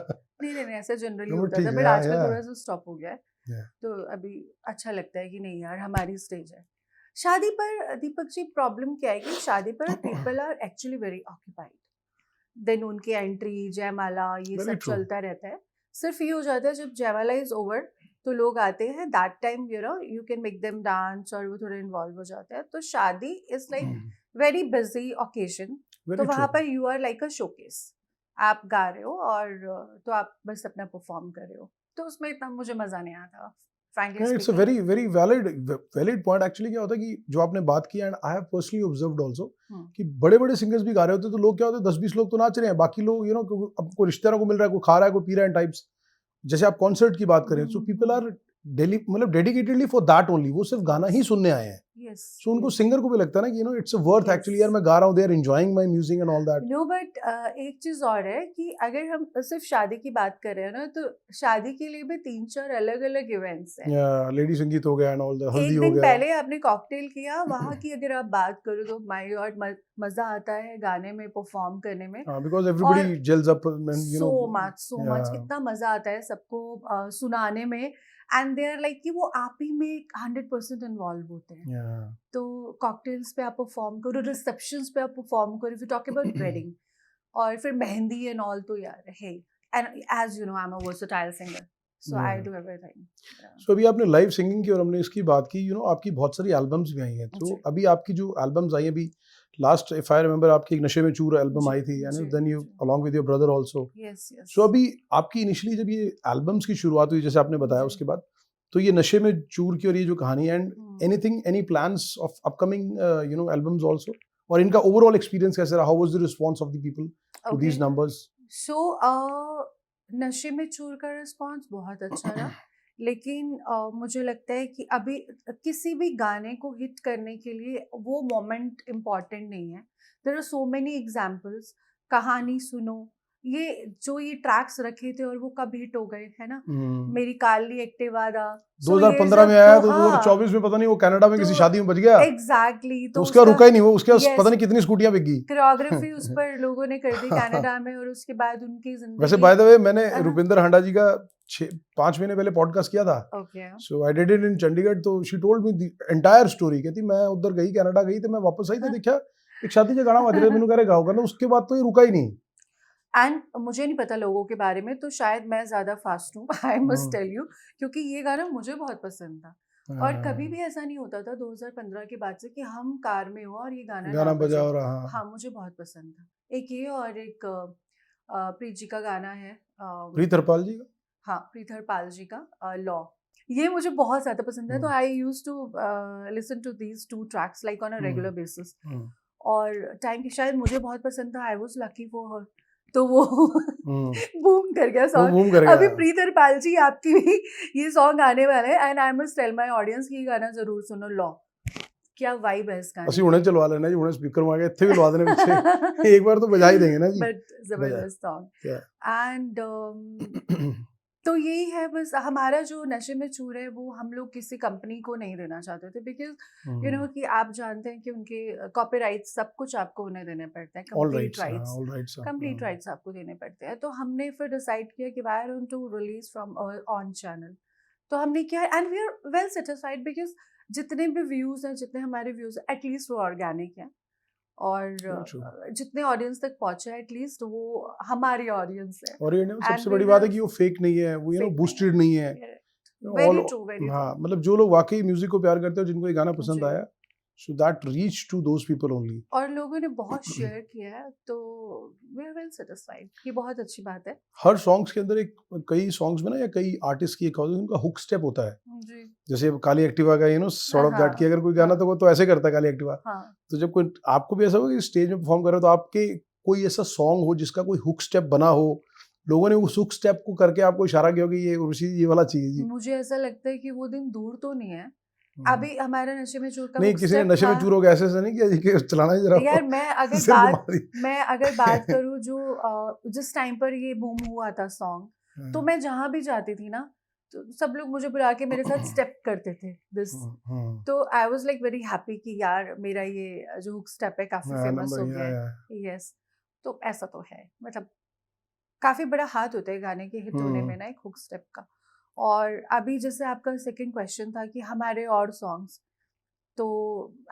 Speaker 2: नहीं ऐसा जनरली
Speaker 1: No, but
Speaker 2: होता
Speaker 1: ठीक
Speaker 2: था,
Speaker 1: है,
Speaker 2: बट
Speaker 1: yeah,
Speaker 2: आजकल
Speaker 1: yeah.
Speaker 2: थोड़ा सा स्टॉप हो गया है।
Speaker 1: Yeah.
Speaker 2: तो अभी अच्छा लगता है कि नहीं यार हमारी स्टेज है। शादी पर दीपक जी प्रॉब्लम क्या है कि शादी पर people are actually very occupied, then उनकी एंट्री जयमाला ये
Speaker 1: Very
Speaker 2: सब
Speaker 1: true.
Speaker 2: चलता रहता है। सिर्फ ये हो जाता है जब जयमाला इज ओवर तो लोग आते हैं, that time you can make them dance और वो थोड़े इन्वॉल्व हो जाते हैं। तो शादी is like very busy occasion, तो
Speaker 1: Very
Speaker 2: वहाँ
Speaker 1: true.
Speaker 2: पर you are like a showcase, आप गा रहे हो और तो आप बस अपना परफॉर्म कर रहे हो, तो उसमें इतना मुझे मजा नहीं आता frankly
Speaker 1: it's a
Speaker 2: speaking।
Speaker 1: Very valid point actually. क्या होता है कि जो आपने बात की and I have personally observed also कि बड़े बड़े सिंगर्स भी गा रहे होते हैं तो लोग क्या होते हैं 10-20 लोग तो नाच रहे हैं, बाकी लोग अब कोई रिश्तेदारों को मिल रहा है, कोई खा रहा है, कोई पी रहा है टाइप्स। जैसे आप कॉन्सर्ट की बात करें तो पीपल आर मतलब डेडिकेटेडली फॉर दैट ओनली, वो सिर्फ गाना ही सुनने आए हैं।
Speaker 2: Yes,
Speaker 1: सो उनको
Speaker 2: yes.
Speaker 1: सिंगर को भी लगता है ना कि it's a worth
Speaker 2: Yes.
Speaker 1: Actually, यार मैं गा रहा हूँ, they are enjoying my music and all that.
Speaker 2: No but एक चीज और है कि अगर हम सिर्फ शादी की बात कर रहे हैं ना, तो शादी के लिए भी 3-4 अलग अलग इवेंट्स हैं।
Speaker 1: लेडी संगीत हो गया एंड ऑल द हल्दी
Speaker 2: एक
Speaker 1: हो
Speaker 2: दिन
Speaker 1: गया।
Speaker 2: पहले आपने कॉकटेल किया, वहाँ की अगर आप बात करो तो माय गॉड मजा आता है गाने में परफॉर्म करने में।
Speaker 1: Because everybody gels up and
Speaker 2: so much इतना मजा आता है सबको सुनाने में, एंड दे आर लाइक कि वो आप ही में 100% इन्वॉल्व होते हैं। तो कॉकटेल्स पे आप परफॉर्म करो, रिसेप्शंस पे आप परफॉर्म करो, if you talk about wedding, और फिर मेहंदी एंड ऑल, तो यार है। And as you know I am a versatile singer, so I do everything.
Speaker 1: So अभी आपने लाइव सिंगिंग की और हमने इसकी बात की, आपकी बहुत सारी एल्बम्स भी आई हैं। तो
Speaker 2: जी।
Speaker 1: अभी आपकी जो एल्बम्स आई हैं, अभी लास्ट इफ आई रिमेंबर आपकी एक नशे में चूर एल्बम
Speaker 2: जी,
Speaker 1: आई थी, एंड
Speaker 2: जी,
Speaker 1: देन यू
Speaker 2: जी।
Speaker 1: Along with your brother also.
Speaker 2: Yes yes.
Speaker 1: So अभी आपकी इनिशियली जब ये एल्बम्स की शुरुआत हुई, जैसे आपने बताया,
Speaker 2: जी।
Speaker 1: उसके बाद तो ये नशे में चूर की और ये जो कहानी, and any plans of upcoming albums also, और इनका ओवरऑल एक्सपीरियंस कैसा रहा? How was the response of the people to these numbers?
Speaker 2: So नशे में चूर का रिस्पांस बहुत अच्छा रहा, लेकिन मुझे लगता है कि अभी किसी भी गाने को हिट करने के लिए वो मोमेंट इम्पॉर्टेंट नहीं है। There are so many examples. कहानी सुनो, ये जो ये ट्रैक्स रखे थे और वो कब हिट हो गए है ना,
Speaker 1: हम्म।
Speaker 2: मेरी काली एक्टिवा दा, so ये
Speaker 1: 2015 में
Speaker 2: सब
Speaker 1: आया
Speaker 2: तो
Speaker 1: तो
Speaker 2: हाँ
Speaker 1: 2024 में पता नहीं वो कनाडा में किसी
Speaker 2: तो
Speaker 1: शादी में बच गया,
Speaker 2: एग्जैक्टली
Speaker 1: तो
Speaker 2: तो
Speaker 1: उसका रुका ही नहीं, वो उसके पता
Speaker 2: यस
Speaker 1: नहीं कितनी स्कूटियां बिक गई।
Speaker 2: कोरियोग्राफी उस पर लोगों ने कर दी कनाडा में और उसके बाद उनकी
Speaker 1: वैसे
Speaker 2: जिंदगी
Speaker 1: बाय द वे मैंने
Speaker 2: हाँ।
Speaker 1: रुपिंदर हांडा जी का 5 महीने पहले पॉडकास्ट किया था,
Speaker 2: okay
Speaker 1: so I did it in Chandigarh, तो she told me the entire story. कहती मैं उधर गई, कनाडा गई, तो मैं वापस आई तो
Speaker 2: हाँ।
Speaker 1: देखा एक शादी का गाना बज रहा है, मैंने कह रहा गाओ गाना, उसके बाद तो ये रुका ही नहीं।
Speaker 2: एंड मुझे नहीं पता लोगों के बारे में, तो शायद मैं ज्यादा फास्ट हूँ आई मस्ट टेल यू, क्योंकि ये गाना मुझे बहुत पसंद था और कभी भी ऐसा नहीं होता था 2015 के बाद से कि हम कार में हो और ये गाना
Speaker 1: गाना
Speaker 2: ना बजे।
Speaker 1: बजा और हाँ
Speaker 2: हाँ मुझे बहुत पसंद था, एक ये और एक प्रीत जी का गाना है
Speaker 1: प्रीत हरपाल जी का।
Speaker 2: हाँ प्रीत हरपाल जी का लॉ, ये मुझे बहुत ज्यादा पसंद है। तो I use to listen to these two tracks like on a regular basis, और टाइम की शायद मुझे बहुत पसंद था, I was lucky for her, तो वो बूम कर गया
Speaker 1: वो
Speaker 2: सॉन्ग।
Speaker 1: बूम कर
Speaker 2: अभी
Speaker 1: गया।
Speaker 2: प्रीत हरपाल जी आपकी भी ये सॉन्ग आने वाला है and I must tell my audience कि ये गाना जरूर सुनो, लॉ क्या वाइब है इस गाने
Speaker 1: ਅਸੀਂ ਹੁਣੇ ਚਲਵਾ ਲੈਣਾ ਜੀ, ਹੁਣੇ ਸਪੀਕਰ ਮਾਰ ਕੇ ਇੱਥੇ ਵੀ ਲਵਾ ਦੇਣੇ ਪਿੱਛੇ, एक बार तो बजा ही देंगे ना जी।
Speaker 2: बट जबरदस्त सॉन्ग
Speaker 1: Yeah.
Speaker 2: एंड तो यही है बस, हमारा जो नशे में चूर है वो हम लोग किसी कंपनी को नहीं देना चाहते थे, बिकॉज यू नो कि आप जानते हैं कि उनके कॉपीराइट सब कुछ आपको उन्हें देने पड़ते हैं,
Speaker 1: all
Speaker 2: complete
Speaker 1: rights, all
Speaker 2: rights,
Speaker 1: rights,
Speaker 2: complete rights आपको देने पड़ते हैं। तो हमने फिर डिसाइड किया कि why don't to release from on channel, तो हमने किया and we are well satisfied, because जितने भी व्यूज हैं, जितने हमारे व्यूज एटलीस्ट वो ऑर्गेनिक हैं और जितने ऑडियंस तक पहुंचे एटलीस्ट वो हमारी ऑडियंस है।
Speaker 1: और ये सबसे
Speaker 2: And
Speaker 1: बड़ी
Speaker 2: we
Speaker 1: बात है
Speaker 2: have
Speaker 1: कि वो फेक नहीं है, वो
Speaker 2: fake
Speaker 1: बूस्टेड नहीं है।
Speaker 2: वेरी ट्रू वेरी
Speaker 1: हाँ मतलब जो लोग वाकई म्यूजिक को प्यार करते हो, जिनको ये गाना पसंद
Speaker 2: जी।
Speaker 1: आया, so that reach to those people only.
Speaker 2: और लोगों ने बहुत शेयर किया है, तो वी आर वेल सेटिस्फाइड, ये बहुत अच्छी बात है
Speaker 1: हर सॉन्ग्स के अंदर एक, कई सॉन्ग्स में ना या कई आर्टिस्ट की एक उनका हुक स्टेप होता है,
Speaker 2: जी।
Speaker 1: जैसे काली एक्टिवा का सॉर्ट ऑफ दैट, कि अगर कोई गाना तो वो तो ऐसे करता है काली एक्टिवा।
Speaker 2: हाँ
Speaker 1: तो जब कोई आपको भी ऐसा हो कि स्टेज में परफॉर्म कर रहे हो, तो आपके कोई ऐसा सॉन्ग हो जिसका कोई हुक स्टेप बना हो, लोगों ने उस हुक स्टेप को करके आपको इशारा किया हो कि ये उर्वशी ये वाला चाहिए जी।
Speaker 2: मुझे ऐसा लगता है कि वो दिन दूर तो नहीं है। अभी हमारा नशे में चूर का
Speaker 1: नहीं,
Speaker 2: hook
Speaker 1: किसी ने
Speaker 2: step
Speaker 1: नशे में
Speaker 2: था।
Speaker 1: चूर हो गया ऐसे नहीं किया जी कि चलाना ही जरा
Speaker 2: यार मैं अगर
Speaker 1: सिर्फ
Speaker 2: बात
Speaker 1: घुमा दी।
Speaker 2: मैं अगर बात करूँ जो जिस टाइम पर ये बूम हुआ था सॉन्ग, तो मैं जहाँ भी जाती थी ना, तो सब लोग मुझे बुला के मेरे साथ स्टेप करते थे दिस, तो आई वाज लाइक वेरी हैप्पी कि यार मेरा ये जो हुक स्टेप है काफी फेमस हो गया है। यस, तो ऐसा तो है, मतलब काफी बड़ा हाथ होता है गाने के हिट होने में ना, एक हुक स्टेप का। और अभी जैसे आपका सेकंड क्वेश्चन था कि हमारे और सॉन्ग्स, तो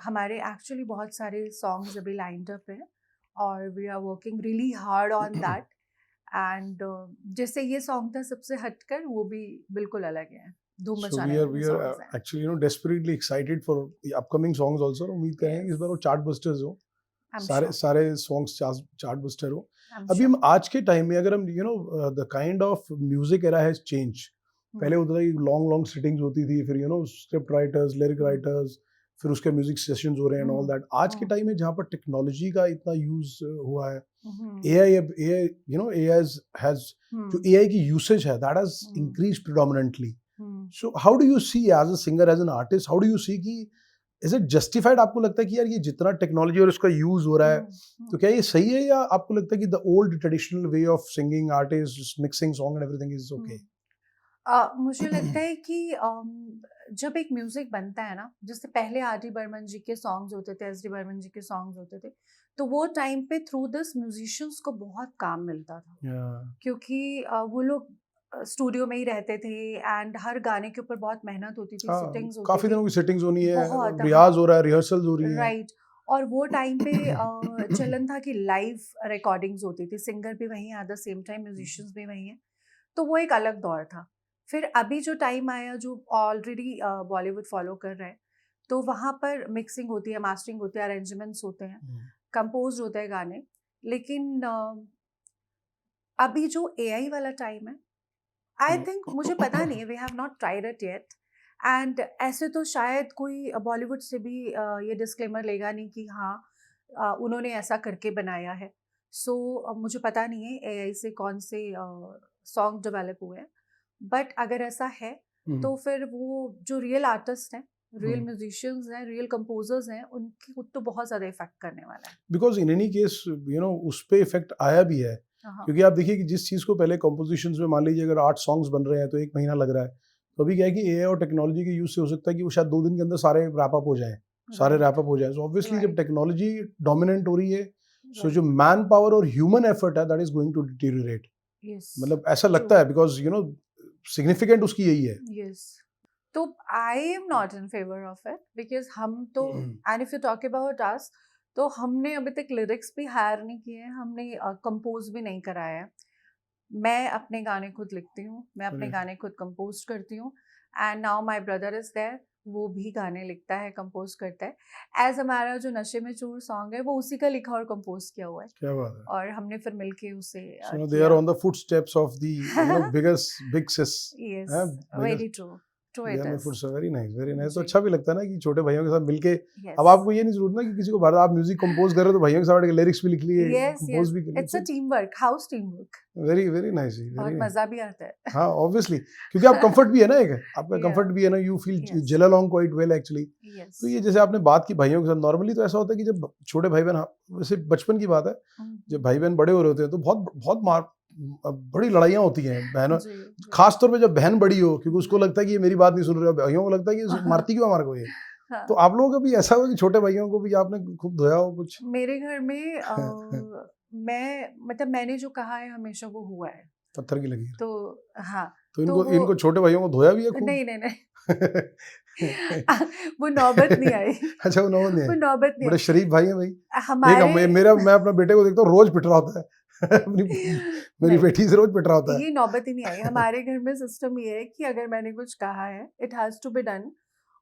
Speaker 2: हमारे एक्चुअली बहुत सारे सॉन्ग्स अभी लाइंड अप हैं और we are working really hard on that. And जैसे ये सॉन्ग था सबसे हटकर, वो भी बिल्कुल अलग है, धूम
Speaker 1: So
Speaker 2: मचाने वाले
Speaker 1: we are
Speaker 2: songs हैं।
Speaker 1: actually desperately excited for the upcoming songs also। उम्मीद करेंगे कि इस बार वो चार्ट बस्टर्स हो,
Speaker 2: I'm
Speaker 1: सारे
Speaker 2: sure,
Speaker 1: सारे सॉन्ग्स चार्ट बस्टर हो।
Speaker 2: I'm
Speaker 1: अभी
Speaker 2: sure।
Speaker 1: हम आज के टाइम में अगर हम the kind of music era has change. पहले होता था कि लॉन्ग लॉन्ग सिटिंग्स होती थी, फिर स्क्रिप्ट राइटर्स, लिरिक राइटर्स, फिर उसके म्यूजिक सेशंस हो रहे हैं एंड ऑल दैट। आज के टाइम में जहाँ पर टेक्नोलॉजी का इतना यूज हुआ है, एआई हैज जो एआई की यूसेज है that has increased predominantly. So how do you see as a singer, as an artist, how do you see कि इज इट जस्टिफाइड? आपको लगता है कि यार ये जितना टेक्नोलॉजी और इसका यूज हो रहा है, तो क्या ये सही है, या आपको लगता है कि the old traditional way of singing, artist, mixing song and everything is okay?
Speaker 2: मुझे लगता है कि जब एक म्यूजिक बनता है ना, जैसे पहले आर डी बर्मन जी के सॉन्ग्स होते थे, एस डी बर्मन जी के सॉन्ग्स होते थे, तो वो टाइम पे थ्रू दिस म्यूजिशियंस को बहुत काम मिलता था, क्योंकि वो लोग स्टूडियो में ही रहते थे एंड हर गाने के ऊपर बहुत मेहनत होती थी, सिटिंग्स होती
Speaker 1: काफी
Speaker 2: थी,
Speaker 1: दिनों की सिटिंग्स होनी है,
Speaker 2: बहुत,
Speaker 1: रियाज हो रहा है, रिहर्सल्स हो रही हैं,
Speaker 2: राइट। और वो टाइम पे चलन था कि लाइव रिकॉर्डिंग्स होती थी, सिंगर भी वहीं at the same time musicians भी वहीं हैं, तो वो एक अलग दौर था। फिर अभी जो टाइम आया, जो ऑलरेडी बॉलीवुड फॉलो कर रहे हैं, तो वहाँ पर मिक्सिंग होती है, मास्टरिंग होती है, अरेंजमेंट्स होते हैं, कंपोज होते हैं गाने। लेकिन अभी जो एआई वाला टाइम है, आई थिंक, मुझे पता नहीं, we have not tried it yet, and ऐसे तो शायद कोई बॉलीवुड से भी ये डिस्क्लेमर लेगा नहीं कि हाँ उन्होंने ऐसा करके बनाया है। सो मुझे पता नहीं है एआई से कौन से सॉन्ग डेवलप हुए हैं, बट अगर ऐसा है तो फिर वो जो रियल आर्टिस्ट हैं, रियल म्यूजिशियंस हैं, रियल कंपोजर्स हैं, उनकी खुद तो बहुत ज़्यादा इफेक्ट करने वाला है।
Speaker 1: बिकॉज इन एनी केस उस पे इफेक्ट आया भी है।
Speaker 2: हाँ,
Speaker 1: क्योंकि आप देखिए कि जिस चीज़ को पहले कंपोजिशंस में मान लीजिए अगर 8 सॉन्ग्स बन रहे हैं तो 1 महीना लग रहा है, तो अभी क्या है कि एआई और टेक्नोलॉजी के यूज़ से हो सकता है कि वो शायद 2 दिन के अंदर सारे रैप अप हो जाएँ, सारे
Speaker 2: right,
Speaker 1: रैप अप हो जाएँ। सो ऑब्वियसली जब
Speaker 2: right,
Speaker 1: टेक्नोलॉजी डोमिनेंट हो रही है, सो
Speaker 2: right,
Speaker 1: जो मैन पावर और ह्यूमन एफर्ट है that is going to deteriorate.
Speaker 2: yes,
Speaker 1: मतलब ऐसा लगता
Speaker 2: true,
Speaker 1: है बिकॉज़ सिग्निफिकेंट उसकी यही है।
Speaker 2: yes. तो I am not in favour of it because हम तो, and if you talk about us, तो हमने अभी तक लिरिक्स भी हायर नहीं किए हैं, हमने कंपोज भी नहीं कराया है। मैं अपने गाने खुद लिखती हूँ, मैं अपने
Speaker 1: Right.
Speaker 2: गाने खुद कंपोज करती हूँ, and now my brother is there, वो भी गाने लिखता है, कंपोज करता है। एज हमारा जो नशे में चूर सॉन्ग है वो उसी का लिखा और कंपोज किया हुआ है,
Speaker 1: क्या बात है।
Speaker 2: और हमने फिर मिलके उसे
Speaker 1: So they are on the footsteps of the biggest big sis.
Speaker 2: Yes,
Speaker 1: हैं,
Speaker 2: very
Speaker 1: biggest
Speaker 2: true, true
Speaker 1: they
Speaker 2: it
Speaker 1: are my
Speaker 2: is,
Speaker 1: footsteps. Very nice, very nice. तो
Speaker 2: जी,
Speaker 1: अच्छा भी लगता है ना कि छोटे भाइयों के साथ मिलके अब
Speaker 2: यस,
Speaker 1: आपको ये नहीं जरूरत ना कि किसी को बाहर आप म्यूजिक कंपोज कर रहे हो तो भाइयों के साथ लिरिक्स भी लिख लिए,
Speaker 2: यस,
Speaker 1: कंपोज
Speaker 2: यस,
Speaker 1: भी कर
Speaker 2: इट्स अ
Speaker 1: लिए।
Speaker 2: Team work, house team work,
Speaker 1: very very nice,
Speaker 2: और
Speaker 1: वेरी नाइस।
Speaker 2: मजा भी आता है।
Speaker 1: हाँ ऑब्वियसली, क्योंकि आप कंफर्ट भी है ना, एक आपका
Speaker 2: Yeah.
Speaker 1: कंफर्ट भी है ना, you feel
Speaker 2: Yes.
Speaker 1: Gel along quite well actually.
Speaker 2: Yes,
Speaker 1: तो ये जैसे आपने बात की भाइयों के साथ, नॉर्मली तो ऐसा होता है कि जब छोटे भाई बहन, वैसे बचपन की बात है, जब भाई बहन बड़े हो रहे होते हैं तो बहुत बहुत मार बड़ी लड़ाइयाँ होती हैं बहनों,
Speaker 2: जी,
Speaker 1: खास तौर पे जब बहन बड़ी हो, क्योंकि उसको लगता है कि ये मेरी बात नहीं सुन रही हो, भाइयों को लगता है कि ये मारती क्यों हमारे को ये।
Speaker 2: हाँ,
Speaker 1: तो आप लोगों का भी ऐसा हो कि छोटे भाइयों को भी आपने खूब धोया हो कुछ?
Speaker 2: मेरे घर में मैं मतलब मैंने जो कहा है हमेशा वो हुआ है,
Speaker 1: पत्थर की लकीर।
Speaker 2: तो हाँ,
Speaker 1: तो
Speaker 2: तो
Speaker 1: इनको इनको छोटे भाइयों को धोया भी है खूब?
Speaker 2: नहीं नहीं नहीं वो नौबत नहीं आई,
Speaker 1: अच्छा, वो नौबत नहीं
Speaker 2: वो
Speaker 1: आई।
Speaker 2: नौबत नहीं
Speaker 1: बड़े शरीफ भाई हैं भाई।
Speaker 2: आई हमारे
Speaker 1: मैं अपना बेटे को देखता हूँ रोज पिट रहा होता है। अपनी मेरी
Speaker 2: नहीं,
Speaker 1: बेटी से रोज पिट रहा होता है।
Speaker 2: ये नौबत ही नहीं आई। हमारे घर में सिस्टम ये है कि अगर मैंने कुछ कहा है it has to be done,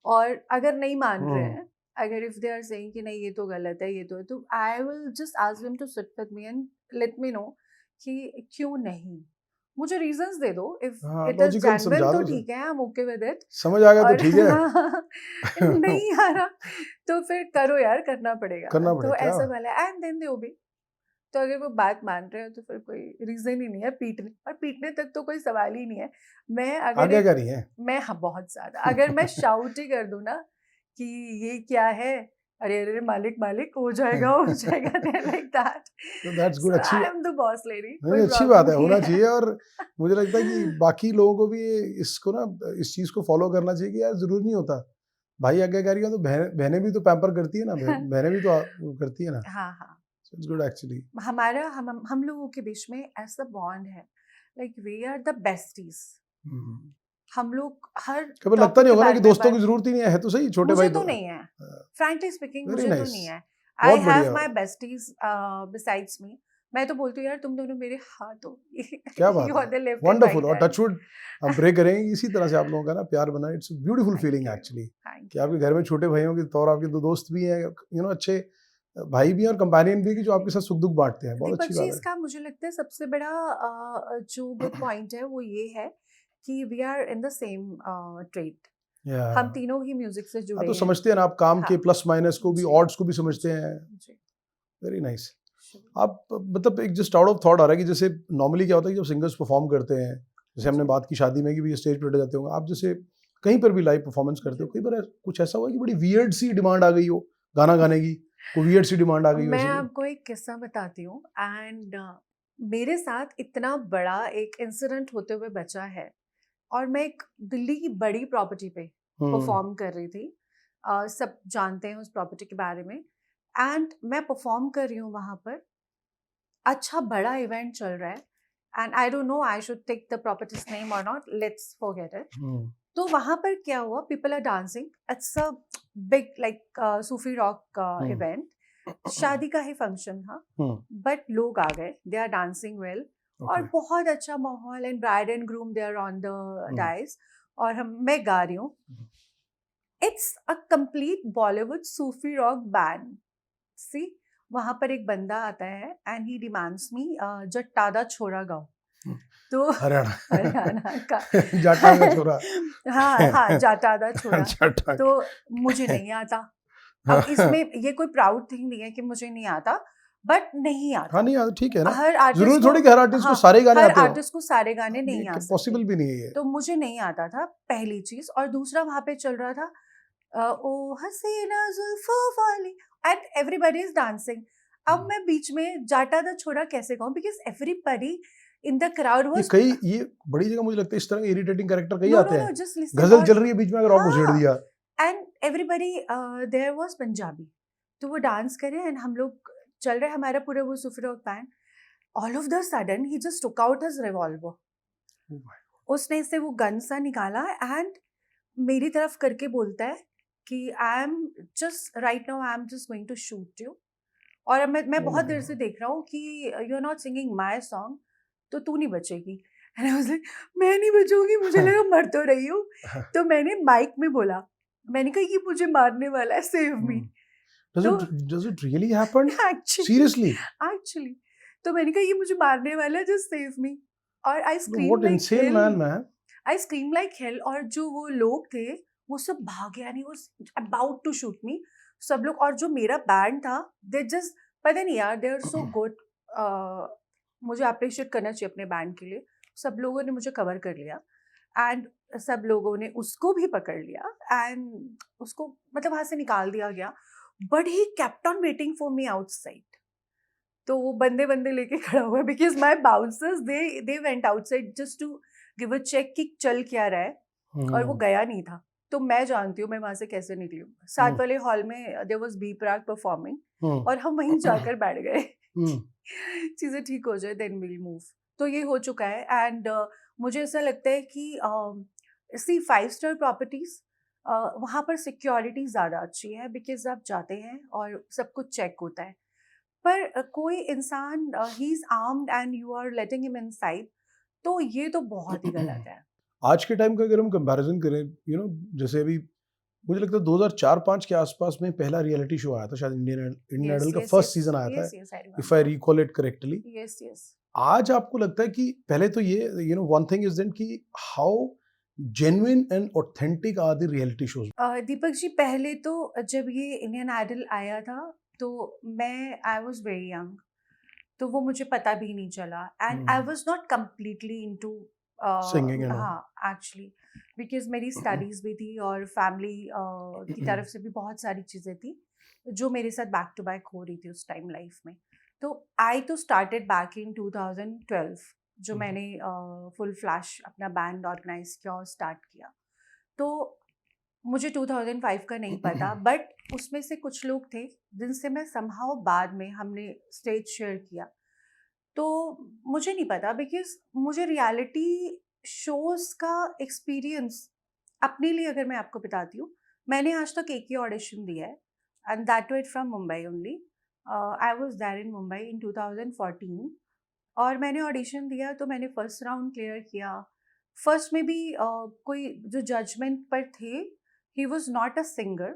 Speaker 2: और अगर नहीं मान रहे हैं, अगर इफ दे आर सेइंग कि नहीं ये तो गलत है, ये तो I will just ask them to sit with me and let me know कि क्यों नहीं, मुझे रीजंस दे दो। इफ
Speaker 1: हाँ,
Speaker 2: इट इज
Speaker 1: लॉजिकल
Speaker 2: जेन्युइन
Speaker 1: समझा
Speaker 2: तो
Speaker 1: दो उसे।
Speaker 2: ठीक है, I am okay with it,
Speaker 1: समझ आ गया तो
Speaker 2: और
Speaker 1: ठीक है।
Speaker 2: नहीं आ रहा तो फिर करो यार, करना पड़ेगा,
Speaker 1: करना
Speaker 2: तो
Speaker 1: पड़ेगा, क्या
Speaker 2: ऐसा
Speaker 1: बात।
Speaker 2: वाला है, एंड देन दे ओबे। तो अगर वो बात मान रहे हो तो फिर कोई रीजन ही नहीं है पीटने, और पीटने तक तो कोई सवाल ही नहीं है। मैं अगर
Speaker 1: आज्ञाकारी हैं।
Speaker 2: मैं, हाँ बहुत ज्यादा, अगर मैं शाउट ही कर दूं ना कि ये क्या है, अरे अरे मालिक मालिक, हो जाएगा हो जाएगा, लाइक दैट,
Speaker 1: तो दैट्स गुड,
Speaker 2: सो
Speaker 1: अच्छी
Speaker 2: आई
Speaker 1: बात।
Speaker 2: एम द बॉस लेडी,
Speaker 1: नहीं,
Speaker 2: कोई
Speaker 1: अच्छी
Speaker 2: प्रॉब्लम
Speaker 1: बात है,
Speaker 2: नहीं
Speaker 1: होना चाहिए। और मुझे लगता है कि बाकी लोगों को भी इसको ना, इस चीज को फॉलो करना चाहिए कि यार जरूर नहीं होता भाई आज्ञाकारी हो तो बहनें भी तो पैम्पर करती है ना, बहनें भी तो वो करती है ना।
Speaker 2: हाँ हाँ,
Speaker 1: इट्स गुड एक्चुअली।
Speaker 2: हमारा हम लोगों के बीच में ऐसा बॉन्ड है, like we are the besties. हम लोग हर
Speaker 1: कभी लगता
Speaker 2: टॉपिक
Speaker 1: नहीं
Speaker 2: के
Speaker 1: होगा ना
Speaker 2: बारे
Speaker 1: कि
Speaker 2: में
Speaker 1: दोस्तों की
Speaker 2: बात,
Speaker 1: जरूरत ही नहीं है तो सही, छोटे
Speaker 2: मुझे
Speaker 1: भाई
Speaker 2: तो नहीं है, फ्रैंकली स्पीकिंग
Speaker 1: वेरी
Speaker 2: मुझे तो
Speaker 1: नाइस,
Speaker 2: नहीं है। आई
Speaker 1: बहुत
Speaker 2: हैव
Speaker 1: बढ़िया।
Speaker 2: माई बेस्टीज बिसाइड्स मी। मैं तो बोलती हूँ यार तुम दोनों मेरे हाथ हो,
Speaker 1: क्या बात
Speaker 2: यू आर द
Speaker 1: है,
Speaker 2: लेफ्ट एंड
Speaker 1: वंडरफुल। और
Speaker 2: राइट
Speaker 1: टचवुड हम प्रे करेंगे इसी तरह से आप लोगों का ना प्यार बना। It's beautiful
Speaker 2: Thank
Speaker 1: feeling
Speaker 2: you.
Speaker 1: Actually
Speaker 2: thank
Speaker 1: कि
Speaker 2: यू।
Speaker 1: आपके घर में छोटे भाइयों के तौर आपके दो दोस्त भी हैं, अच्छे भाई भी हैं और कंपेनियन भी, कि जो आपके साथ सुख दुख बांटते हैं। बहुत अच्छी
Speaker 2: दीपक जी,
Speaker 1: बात है।
Speaker 2: इसका मुझे लगता है सबसे बड़ा जो गुड पॉइंट है वो ये है कि we are in the same trade, हम तीनों ही म्यूजिक से जुड़े
Speaker 1: तो
Speaker 2: हैं।
Speaker 1: समझते हैं ना आप काम के
Speaker 2: हाँ,
Speaker 1: प्लस माइनस को भी,
Speaker 2: जी,
Speaker 1: ऑड्स को भी समझते हैं।
Speaker 2: जी,
Speaker 1: वेरी नाइस।
Speaker 2: sure.
Speaker 1: आप मतलब एक जस्ट आउट ऑफ थॉट आ रहा है कि जैसे नॉर्मली क्या होता है कि जब सिंगर्स परफॉर्म करते हैं, जैसे हमने बात की शादी में कि भी स्टेज पर जाते होंगे आप, जैसे कहीं पर भी लाइव परफॉर्मेंस करते हो, कई बार कुछ ऐसा हुआ कि बड़ी वियर्ड सी डिमांड आ गई हो गाना गाने की, कोई वियर्ड सी डिमांड आ गई हो
Speaker 2: मैं
Speaker 1: ऐसे?
Speaker 2: आपको एक किस्सा बताती हूँ, एंड मेरे साथ इतना बड़ा एक इंसिडेंट होते हुए बचा है, और मैं एक दिल्ली की बड़ी प्रॉपर्टी पे परफॉर्म कर रही थी। सब जानते हैं उस प्रॉपर्टी के बारे में, एंड मैं परफॉर्म कर रही हूँ वहाँ पर, अच्छा बड़ा इवेंट चल रहा है, and I don't know I should take the properties name और नॉट, लेट्स फॉरगेट इट। तो वहाँ पर क्या हुआ, people are dancing, it's a big like Sufi rock event, शादी का ही फंक्शन था, बट लोग आ गए, दे आर डांसिंग वेल, और बहुत अच्छा माहौल, and bride and groom they are on the dais, और मैं गा रही हूँ। It's a complete Bollywood Sufi rock band. See, वहां पर एक बंदा आता है एंड ही डिमांड्स मी जट्टादा छोरा गाओ। तो हरियाणा का
Speaker 1: जाटा का छोरा।
Speaker 2: हाँ हाँ, जाटादा छोरा।
Speaker 1: जाटा।
Speaker 2: तो मुझे नहीं आता। अब इसमें ये कोई प्राउड थिंग नहीं है कि मुझे नहीं आता, बट नहीं आता।
Speaker 1: हाँ, नहीं आता, ठीक है ना।
Speaker 2: हर
Speaker 1: जरूरी
Speaker 2: आर्टिस्ट
Speaker 1: थोड़ी कि हर आर्टिस्ट को सारे गाने
Speaker 2: हर
Speaker 1: आते हो।
Speaker 2: आर्टिस्ट को सारे गाने नहीं आ सकते,
Speaker 1: पॉसिबल भी नहीं है ये।
Speaker 2: तो मुझे नहीं आता था, पहली चीज। और दूसरा वहां पे चल रहा था ओ हसीना जुल्फों वाली, एंड एवरीबॉडी इज डांसिंग। अब मैं बीच में जाटा दा छोड़ा कैसे कहूँ, because everybody in the crowd
Speaker 1: ये
Speaker 2: वाज
Speaker 1: कई ये बड़ी जगह मुझे लगता है इस तरह के इरिटेटिंग कैरेक्टर कई
Speaker 2: नो
Speaker 1: आते
Speaker 2: नो नो
Speaker 1: हैं,
Speaker 2: जस्ट लिसन।
Speaker 1: गजल चल रही है बीच में अगर और घुसेड़ दिया।
Speaker 2: And everybody there was Punjabi, तो वो डांस करे एंड हम लोग चल रहे, हमारा पूरा वो सुफिरो band, all of the sudden ही just took out his revolver,
Speaker 1: Oh my
Speaker 2: उसने से वो गन सा निकाला एंड मेरी तरफ करके बोलता है कि I am just right now I am just going to shoot you. और अब मैं
Speaker 1: Oh
Speaker 2: बहुत
Speaker 1: my
Speaker 2: देर से
Speaker 1: God.
Speaker 2: देख रहा हूँ कि you are not singing my song, तो तू नहीं बचेगी। एंड आई वाज लाइक मैं नहीं बचूंगी, मुझे लगा मर तो रही हूँ। तो मैंने माइक में बोला, मैंने कहा ये मुझे मारने वाला है, सेव मी। तो
Speaker 1: Does it really happen?
Speaker 2: Actually
Speaker 1: Seriously?
Speaker 2: Actually तो मैंने कहा ये मुझे मारने वाला है, जस्ट सेव मी। और I scream
Speaker 1: What
Speaker 2: like
Speaker 1: insane man, man.
Speaker 2: I scream like hell. और जो वो लोग थे वो सब भागे, यानी वो अबाउट टू शूट मी सब लोग। और जो मेरा बैंड था दे जस्ट, पता नहीं यार, दे आर सो गुड। मुझे अप्रिशिएट करना चाहिए अपने बैंड के लिए। सब लोगों ने मुझे कवर कर लिया एंड सब लोगों ने उसको भी पकड़ लिया एंड उसको मतलब वहाँ से निकाल दिया गया, but he kept on waiting for me outside. तो वो बंदे बंदे लेके खड़ा हुआ, because my bouncers they went outside just to give a check कि चल क्या रहा है, और वो गया नहीं था। तो मैं जानती हूँ मैं वहां से कैसे निकली हूँ। साथ वाले हॉल में there was B Praak performing और हम वहीं जाकर बैठ गए चीजें ठीक हो जाए देन विल मूव। तो ये हो चुका है एंड मुझे ऐसा लगता है कि सी 5 स्टार प्रॉपर्टीज वहाँ पर सिक्योरिटी ज़्यादा अच्छी है, बिकॉज आप जाते हैं और सब कुछ चेक होता है। पर कोई इंसान he is armed and you are letting him inside, तो ये तो बहुत ही गलत है।
Speaker 1: आज के टाइम का अगर हम कंपैरिजन करें, जैसे अभी मुझे लगता है 2004-5 के आसपास में पहला रियलिटी शो आया था, शायद इंडियन आइडल का फर्स्ट सीजन आया था, if I recall it correctly.
Speaker 2: Yes yes.
Speaker 1: आज आपको लगता है कि पहले तो ये वन थिंग इज देन कि how genuine and authentic are the reality shows?
Speaker 2: Deepak ji, पहले तो जब ये इंडियन आइडल आया था तो आई वाज वेरी यंग, तो वो मुझे पता भी नहीं चला and I was not completely into
Speaker 1: Singing and all.
Speaker 2: हाँ एक्चुअली, बिकॉज मेरी स्टडीज भी थी और फैमिली की तरफ से भी बहुत सारी चीज़ें थी जो मेरे साथ बैक टू बैक हो रही थी उस टाइम लाइफ में। तो आई तो स्टार्टेड बैक इन 2012 जो मैंने फुल फ्लैश अपना बैंड ऑर्गेनाइज किया और स्टार्ट किया। तो मुझे 2005 का नहीं पता, बट उसमें से कुछ लोग थे जिनसे मैं समहाउ बाद में हमने स्टेज शेयर किया। तो मुझे नहीं पता, बिकॉज मुझे रियलिटी शोज का एक्सपीरियंस अपने लिए अगर मैं आपको बताती हूँ, मैंने आज तक एक ही ऑडिशन दिया है and that wait from Mumbai only. I was there in Mumbai in 2014 और मैंने ऑडिशन दिया तो मैंने फर्स्ट राउंड क्लियर किया। फर्स्ट में भी कोई जो जजमेंट पर थे, he was not a singer,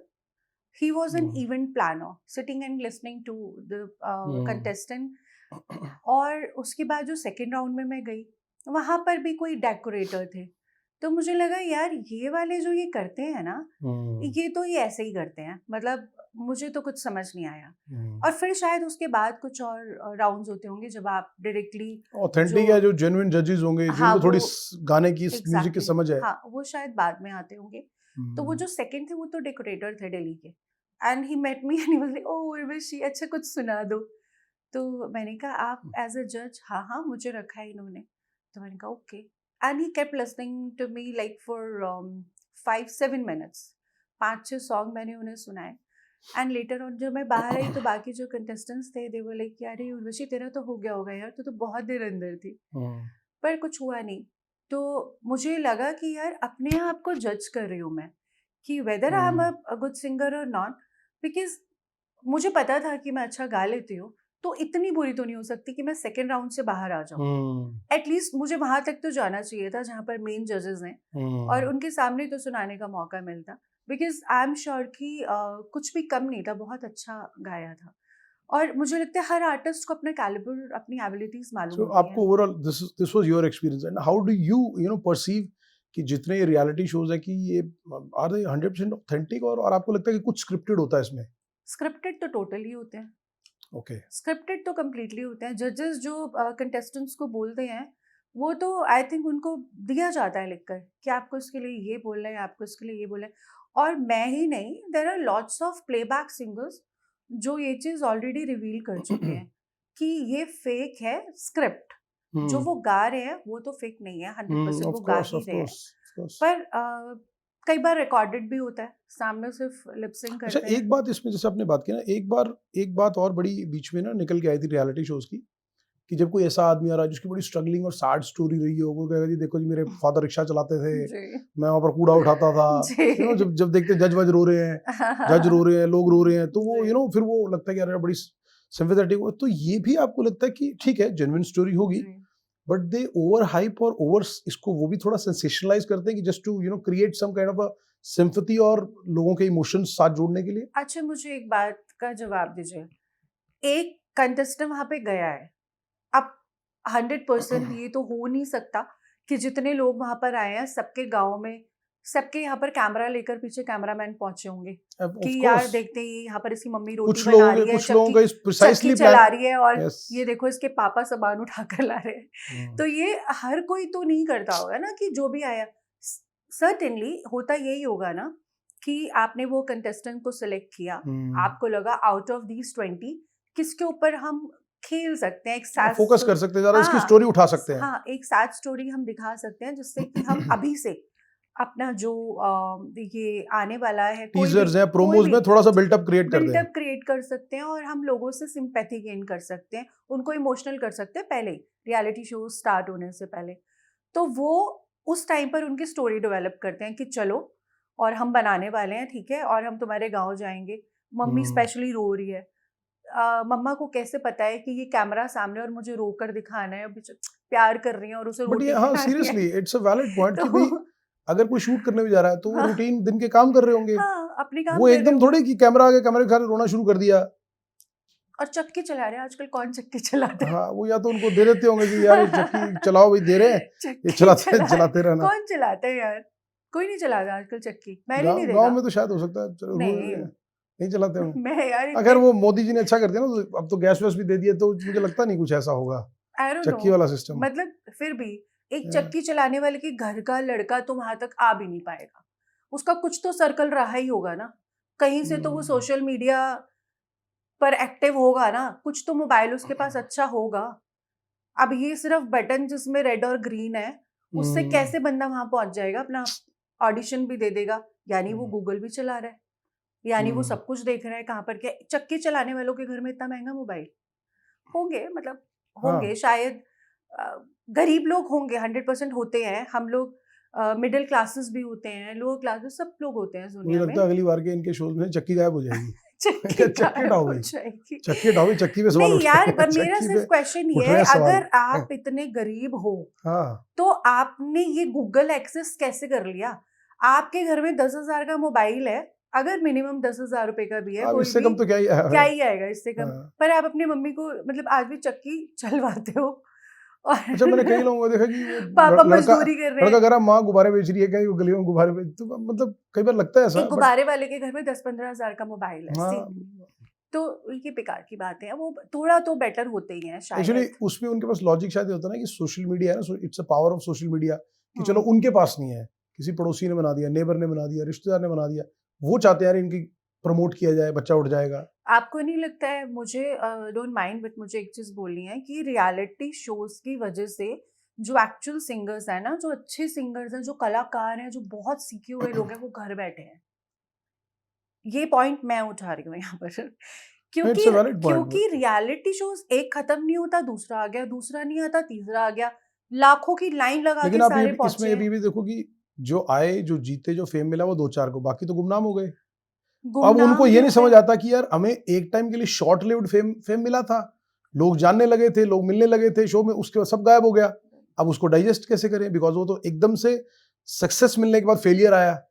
Speaker 2: he was an event planner sitting and listening to the contestant। और उसके बाद जो सेकेंड राउंड में मैं गई वहाँ पर भी कोई डेकोरेटर थे, तो मुझे लगा यार ये वाले जो ये करते हैं ना, ये तो ये ऐसे ही करते हैं, मतलब मुझे तो कुछ समझ नहीं आया। और फिर शायद उसके बाद कुछ और राउंड्स होते होंगे जब आप डायरेक्टली
Speaker 1: ऑथेंटिक है, जो जेन्युइन जजेस होंगे,
Speaker 2: हाँ,
Speaker 1: जिनको थोड़ी
Speaker 2: वो
Speaker 1: गाने की म्यूजिक की
Speaker 2: exactly,
Speaker 1: समझ है,
Speaker 2: हाँ वो शायद बाद में आते होंगे। तो वो जो सेकंड थे वो तो डेकोरेटर थे दिल्ली के and he met me and he was like oh Urvashi अच्छा कुछ सुना दो। तो मैंने कहा आप एज अ जज? हाँ हाँ मुझे रखा है इन्होंने। तो मैंने कहा okay and he kept listening to me like for 5-7 minutes. 5-6 song मैंने उन्हें सुनाए एंड लेटर ऑन जब मैं बाहर आई तो बाकी जो कंटेस्टेंट्स थे दे वर लाइक अरे उर्वशी तेरा तो हो गया होगा यार, तो बहुत देर अंदर थी। पर कुछ हुआ नहीं। तो मुझे लगा कि यार अपने आप को जज कर रही हूँ मैं कि whether I am a good singer और नॉट, बिकॉज मुझे पता था कि मैं अच्छा गा लेती हूँ, तो इतनी बुरी तो नहीं हो सकती कि मैं सेकेंड राउंड से बाहर आ जाऊँ। एटलीस्ट मुझे वहां तक तो जाना चाहिए था जहाँ पर मेन जजेस हैं और उनके सामने तो सुनाने का मौका मिलता, बिकॉज आई एम श्योर कि कुछ भी कम नहीं था, बहुत अच्छा गाया था। और मुझे लगता है हर आर्टिस्ट को अपना कैलिबर, अपनी एबिलिटीज मालूम
Speaker 1: So
Speaker 2: होती
Speaker 1: आपको
Speaker 2: हैं।
Speaker 1: Overall this was your experience and how do you perceive कि जितने ये रियलिटी शोज है कि ये आर दे 100% ऑथेंटिक, और आपको लगता है कि कुछ स्क्रिप्टेड होता है इसमें?
Speaker 2: स्क्रिप्टेड तो टोटली होते हैं,
Speaker 1: ओके।
Speaker 2: स्क्रिप्टेड तो कम्प्लीटली होते हैं। जजेस जो कंटेस्टेंट्स को बोलते हैं वो तो आई थिंक उनको दिया जाता है लिखकर कि आपको इसके लिए ये बोलना है, आपको इसके लिए ये बोलना है। और मैं ही नहीं, there are lots of playback singers जो ये चीज ऑलरेडी रिवील कर चुके हैं कि ये फेक है स्क्रिप्ट, जो वो गा रहे हैं वो तो फेक नहीं है, 100%
Speaker 1: ऑफ
Speaker 2: वो गा
Speaker 1: कोर्स
Speaker 2: ही
Speaker 1: ऑफ
Speaker 2: रहे हैं।
Speaker 1: कोर्स।
Speaker 2: पर कई बार रिकॉर्डेड भी होता है, सामने सिर्फ लिपसिंग
Speaker 1: अच्छा,
Speaker 2: करते हैं।
Speaker 1: एक बात इसमें जैसे आपने बात की ना, एक बात और बड़ी बीच में ना निकल के आई थी रियलिटी शोज की, कि जब कोई ऐसा आदमी आ रहा है जिसकी बड़ी स्ट्रगलिंग और सैड स्टोरी रही हो, वो कहेगा जी देखो जी मेरे फादर रिक्शा चलाते थे,
Speaker 2: जी
Speaker 1: मैं वहाँ पर कूड़ा उठाता था,
Speaker 2: जी
Speaker 1: जब जब देखते जज वज रो रहे हैं, जज रो रहे हैं, लोग रो रहे हैं, तो वो
Speaker 2: जी।
Speaker 1: फिर वो लगता है कि यार बड़ी सिंपैथेटिक। तो ये भी आपको लगता है कि ठीक है जेन्युइन स्टोरी होगी,
Speaker 2: जी।
Speaker 1: बट दे ओवर हाइप और ओवर इसको वो भी थोड़ा सेंसेशनलाइज करते हैं कि just to create some kind of a sympathy और लोगों के इमोशंस साथ जोड़ने के लिए।
Speaker 2: अच्छा, मुझे एक बात का जवाब दीजिए। एक कंटेस्टेंट वहां पे गया है, अब 100% ये तो हो नहीं सकता कि जितने लोग वहां पर आए हैं सबके गांव में, सबके यहाँ पर कैमरा लेकर पीछे कैमरामैन पहुंचे होंगे
Speaker 1: ऑफ
Speaker 2: कि यार
Speaker 1: कोर्स
Speaker 2: देखते ही यहाँ पर इसकी मम्मी रोटी
Speaker 1: कुछ
Speaker 2: बना
Speaker 1: लोगों के
Speaker 2: रही है,
Speaker 1: कुछ लोगों
Speaker 2: चक्की
Speaker 1: का इस प्रिसाइसली
Speaker 2: चक्की चला रही है, और
Speaker 1: यस।
Speaker 2: ये देखो इसके पापा सामान उठा कर ला रहे हैं। तो ये हर कोई तो नहीं करता होगा ना, कि जो भी आया सर्टेनली होता यही होगा ना कि आपने वो कंटेस्टेंट को सिलेक्ट किया, आपको लगा आउट ऑफ दीज 20 किसके ऊपर हम खेल सकते हैं, एक सैड
Speaker 1: फोकस कर सकते हैं ज्यादा, इसकी
Speaker 2: हाँ
Speaker 1: स्टोरी उठा सकते हैं।
Speaker 2: हाँ, एक सैड स्टोरी हम दिखा सकते हैं जिससे कि हम अभी से अपना जो ये आने वाला है कोई
Speaker 1: टीजर्स
Speaker 2: भी
Speaker 1: हैं, प्रोमोज में थोड़ा सा बिल्टअप क्रिएट कर दें।
Speaker 2: बिल्डअप क्रिएट कर सकते हैं और हम लोगों से सिंपैथी गेन कर सकते हैं, उनको इमोशनल कर सकते हैं पहले रियलिटी शो स्टार्ट होने से पहले। तो वो उस टाइम पर उनकी स्टोरी डेवलप करते हैं कि चलो और हम बनाने वाले हैं, ठीक है, और हम तुम्हारे गांव जाएंगे, मम्मी स्पेशली रो रही है, मम्मा को कैसे पता है कि ये कैमरा सामने और मुझे रोकर दिखाना है, प्यार कर रही है और उसे
Speaker 1: बट
Speaker 2: रोटी
Speaker 1: ये हाँ
Speaker 2: खिला रही है।
Speaker 1: Seriously it's a valid point कि भाई
Speaker 2: तो
Speaker 1: अगर कोई शूट करने भी जा रहा है तो वो
Speaker 2: हाँ,
Speaker 1: रूटीन दिन के काम कर रहे होंगे,
Speaker 2: हाँ, अपने काम
Speaker 1: वो
Speaker 2: कर रहे
Speaker 1: एकदम
Speaker 2: होंगे
Speaker 1: थोड़ी कि कैमरा आ गया कैमरे के साथ रोना शुरू कर दिया।
Speaker 2: और चक्की चला रहे हैं, आजकल कौन चक्की चलाता है?
Speaker 1: हाँ वो या तो उनको दे देते होंगे कि यार ये चक्की चलाओ भाई, दे रहे हैं ये
Speaker 2: चक्की
Speaker 1: चलाते रहना।
Speaker 2: कौन चलाता है यार? कोई नहीं चलाता आजकल चक्की, मैंने नहीं
Speaker 1: गाँव गाँव
Speaker 2: देखा।
Speaker 1: में तो शायद हो सकता है, चलो
Speaker 2: नहीं
Speaker 1: नहीं चलाते होंगे।
Speaker 2: मैं यार
Speaker 1: अगर
Speaker 2: इतने
Speaker 1: वो मोदी जी ने अच्छा कर दिया ना, तो अब तो गैस वैस भी दे दिए, तो मुझे लगता नहीं कुछ ऐसा होगा
Speaker 2: आई डोंट
Speaker 1: चक्की
Speaker 2: नो,
Speaker 1: वाला सिस्टम।
Speaker 2: मतलब फिर भी एक चक्की चलाने वाले के घर का लड़का तो वहां तक आ भी नहीं पाएगा, उसका कुछ तो सर्कल रहा ही होगा ना, कहीं से तो वो सोशल मीडिया पर एक्टिव होगा ना, कुछ तो मोबाइल उसके पास अच्छा होगा। अब ये सिर्फ बटन जिसमें रेड और ग्रीन है, उससे कैसे बंदा वहां पहुंच जाएगा? अपना ऑडिशन भी दे देगा, यानी वो गूगल भी चला रहा है, यानी वो सब कुछ देख रहा है, कहाँ पर क्या। चक्की चलाने वालों के घर में इतना महंगा मोबाइल होंगे, मतलब होंगे शायद, गरीब लोग होंगे, 100% होते हैं, हम लोग मिडिल क्लासेस भी होते हैं, लोअर क्लासेस, सब लोग होते हैं इस
Speaker 1: मुझे
Speaker 2: दुनिया
Speaker 1: लगता है
Speaker 2: में।
Speaker 1: अगली बार के इनके शोज में चक्की गायब हो जाएगी।
Speaker 2: चक्की
Speaker 1: चक्की
Speaker 2: गायब
Speaker 1: हटाओ
Speaker 2: हो
Speaker 1: भाई,
Speaker 2: जाएगी।
Speaker 1: चक्की हटाओ भाई, चक्की पे सवाल
Speaker 2: नहीं
Speaker 1: उठ
Speaker 2: यार,
Speaker 1: रहे हैं,
Speaker 2: पर मेरा
Speaker 1: चक्की
Speaker 2: सिर्फ
Speaker 1: पे
Speaker 2: क्वेश्चन
Speaker 1: उठ
Speaker 2: ये
Speaker 1: रहे
Speaker 2: है,
Speaker 1: हैं सवाल।
Speaker 2: अगर आप इतने गरीब हो
Speaker 1: हाँ
Speaker 2: तो आपने ये गूगल एक्सेस कैसे कर लिया? आपके घर में 10,000 का मोबाइल है, अगर मिनिमम 10,000 रुपए का भी है,
Speaker 1: अब
Speaker 2: कोई
Speaker 1: इससे
Speaker 2: भी
Speaker 1: कम तो क्या ही
Speaker 2: क्या ही आएगा इससे कम।
Speaker 1: हाँ।
Speaker 2: पर आप अपनी मम्मी को मतलब आज भी चक्की चलवाते हो
Speaker 1: अच्छा मैंने कई
Speaker 2: और
Speaker 1: लोगों को देखा कि वो
Speaker 2: पापा
Speaker 1: लड़का
Speaker 2: मजदूरी कर रहे
Speaker 1: लड़का
Speaker 2: हैं।
Speaker 1: कह रहा माँ गुब्बारे बेच रही है, कहीं वो गलियों में गुब्बारे बेच, तो मतलब कई बार लगता है ऐसा,
Speaker 2: एक
Speaker 1: बट
Speaker 2: गुब्बारे वाले के घर में 10-15,000 का मोबाइल है,
Speaker 1: हाँ
Speaker 2: तो ये बेकार की बात है, वो थोड़ा तो बेटर होते ही हैं
Speaker 1: एक्चुअली
Speaker 2: शायद।
Speaker 1: उसमें उनके पास लॉजिक शायद ये होता है ना कि सोशल मीडिया है ना, it's a power of social media, कि चलो उनके पास नहीं है, किसी पड़ोसी ने बना दिया, नेबर ने बना दिया, रिश्तेदार ने बना दिया, वो चाहते हैं यार इनकी प्रमोट किया जाए, बच्चा उठ जाएगा।
Speaker 2: आपको नहीं लगता है, मुझे डोंट माइंड बट मुझे एक चीज बोलनी है कि रियलिटी शोज की वजह से जो एक्चुअल सिंगर्स हैं ना, जो अच्छे सिंगर्स हैं, जो कलाकार हैं, जो बहुत सीखे हुए लोग हैं, वो घर बैठे हैं। ये पॉइंट मैं उठा रही हूँ यहाँ पर
Speaker 1: इट्स
Speaker 2: क्योंकि
Speaker 1: अ वैलिड पॉइंट।
Speaker 2: क्योंकि रियलिटी शोज एक खत्म नहीं होता, दूसरा आ गया, दूसरा नहीं आता, तीसरा आ गया, लाखों की लाइन लगा
Speaker 1: लेकिन
Speaker 2: के
Speaker 1: आप
Speaker 2: सारे
Speaker 1: इसमें
Speaker 2: पहुंचे
Speaker 1: ये
Speaker 2: हैं।
Speaker 1: भी देखो कि जो आए, जो जीते, जो फेम मिला वो 2-4 को, बाकी तो गुमनाम हो गए। अब
Speaker 2: गुमनाम
Speaker 1: उनको
Speaker 2: भी
Speaker 1: ये
Speaker 2: हो
Speaker 1: नहीं समझ
Speaker 2: गए।
Speaker 1: आता कि यार हमें एक टाइम के लिए शॉर्ट लिव्ड फेम मिला था, लोग जानने लगे थे, लोग मिलने लगे थे शो में, उसके बाद सब गायब हो गया। अब उसको डाइजेस्ट कैसे करें, बिकॉज वो तो एकदम से सक्सेस मिलने के बाद फेलियर आया,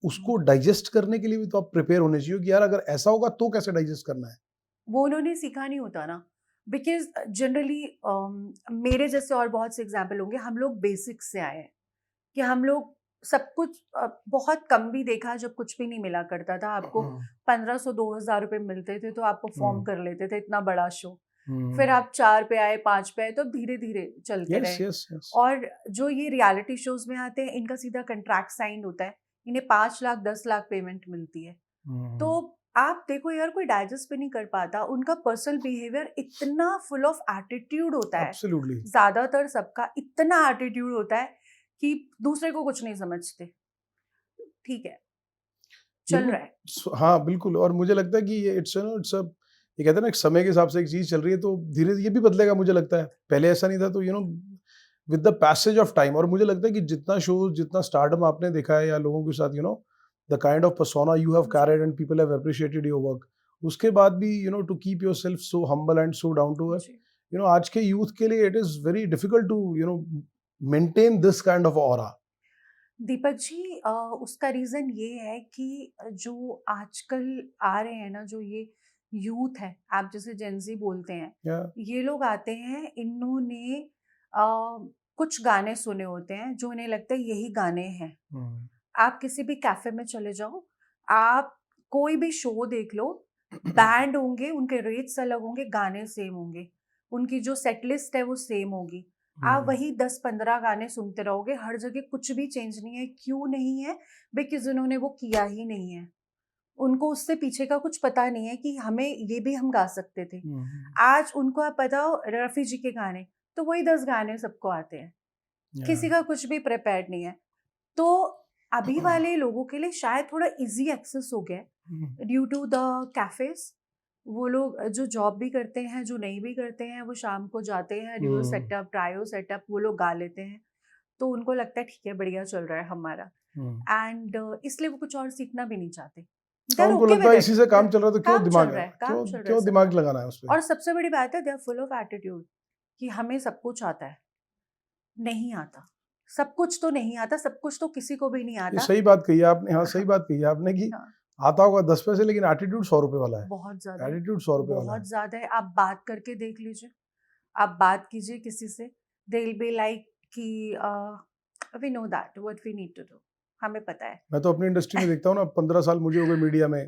Speaker 1: उसको डाइजेस्ट करने के लिए भी तो आप प्रिपेयर होने चाहिए कि यार अगर ऐसा होगा तो कैसे डाइजेस्ट करना है।
Speaker 2: वो उन्होंने सीखा नहीं होता ना, बिकॉज जनरली मेरे जैसे और बहुत से एग्जाम्पल होंगे, हम लोग बेसिक से आए हैं, कि हम लोग सब कुछ बहुत कम भी देखा जब कुछ भी नहीं मिला करता था, आपको 1,500-2,000 रुपए मिलते थे तो आप परफॉर्म कर लेते थे इतना बड़ा शो, फिर आप 4 पे आए, 5 पे आए, तो धीरे धीरे चलते रहे।
Speaker 1: यस
Speaker 2: और जो ये रियलिटी शोज में आते हैं, इनका सीधा कंट्रैक्ट साइन होता है, इन्हें 5 लाख 10 लाख पेमेंट मिलती है, तो आप देखो यार, कोई डाइजेस्ट भी नहीं कर पाता, उनका पर्सनल बिहेवियर इतना फुल ऑफ एटीट्यूड होता है,
Speaker 1: एब्सोल्युटली।
Speaker 2: ज्यादातर सबका इतना एटीट्यूड होता है कि दूसरे को कुछ नहीं समझते। ठीक है, चल
Speaker 1: बिल्कुल।
Speaker 2: रहा है।
Speaker 1: हाँ, बिल्कुल। और मुझे लगता है कि ये ये कहते हैं ना, एक समय के हिसाब से एक चीज़ चल रही है, तो धीरे ये भी बदलेगा मुझे लगता है। पहले ऐसा नहीं था, तो with the passage of time. और मुझे लगता है कि जितना शो, जितना स्टारडम आपने देखा है या लोगों के साथ, the kind of persona you have carried and people have appreciated your work, उसके बाद भी to keep yourself so humble and so down to earth,
Speaker 2: जी।
Speaker 1: आज के यूथ के लिए it is very difficult to maintain this kind of aura.
Speaker 2: Deepak ji, उसका reason ये है कि जो आजकल आ रहे हैं ना, जो ये यूथ है, आप जैसे जेंजी बोलते हैं,
Speaker 1: या
Speaker 2: ये लोग आते हैं, इन्होंने कुछ गाने सुने होते हैं जो इन्हें लगता है यही गाने हैं। आप किसी भी कैफे में चले जाओ, आप कोई भी शो देख लो, बैंड होंगे, उनके रेट्स अलग होंगे, गाने सेम होंगे, उनकी जो सेट लिस्ट है वो सेम होगी। आप वही 10-15 गाने सुनते रहोगे, हर जगह कुछ भी चेंज नहीं है। क्यों नहीं है? बिकॉज उन्होंने वो किया ही नहीं है, उनको उससे पीछे का कुछ पता नहीं है कि हमें ये भी हम गा सकते थे। आज उनको आप बताओ रफ़ी जी के गाने, तो वही 10 गाने सबको आते हैं, किसी का कुछ भी प्रिपेयर्ड नहीं है। तो अभी वाले लोगों के लिए शायद थोड़ा इजी एक्सेस हो गया ड्यू टू द कैफेज। वो लोग जो जॉब भी करते हैं, जो नहीं भी करते हैं, वो शाम को जाते हैं, ड्यूओ सेटअप, ट्रायो सेटअप, वो लोग गा लेते हैं, तो उनको लगता है ठीक है, बढ़िया चल रहा है हमारा, एंड इसलिए वो कुछ और सीखना भी नहीं चाहते।
Speaker 1: हाँ, उनको लगता है इसी से काम चल रहा है, तो क्यों
Speaker 2: काम
Speaker 1: दिमाग
Speaker 2: चल रहा है, काम चल रहा है
Speaker 1: क्यों
Speaker 2: सबका।
Speaker 1: दिमाग लगाना है उस पे।
Speaker 2: और सबसे बड़ी बात है, they are full of attitude कि हमें सब कुछ आता है। नहीं आता, सब कुछ तो नहीं आता, सब कुछ तो किसी को भी नहीं
Speaker 1: ये
Speaker 2: आता।
Speaker 1: सही बात कही है आपने। हाँ, सही बात कही है आपने कि
Speaker 2: हाँ,
Speaker 1: आता होगा 10 पैसे, लेकिन एटीट्यूड 100 रुपए वाला है।
Speaker 2: बहुत ज्यादा है,
Speaker 1: एटीट्यूड 100 रुपए वाला है।
Speaker 2: बहुत ज्यादा है। आप बात करके देख लीजिए, आप बात कीजिए किसी से, दे विल बी लाइक कि we know that what we need to do, हमें पता है।
Speaker 1: मैं तो अपनी इंडस्ट्री में देखता हूँ ना, 15 साल मुझे हो गए मीडिया में,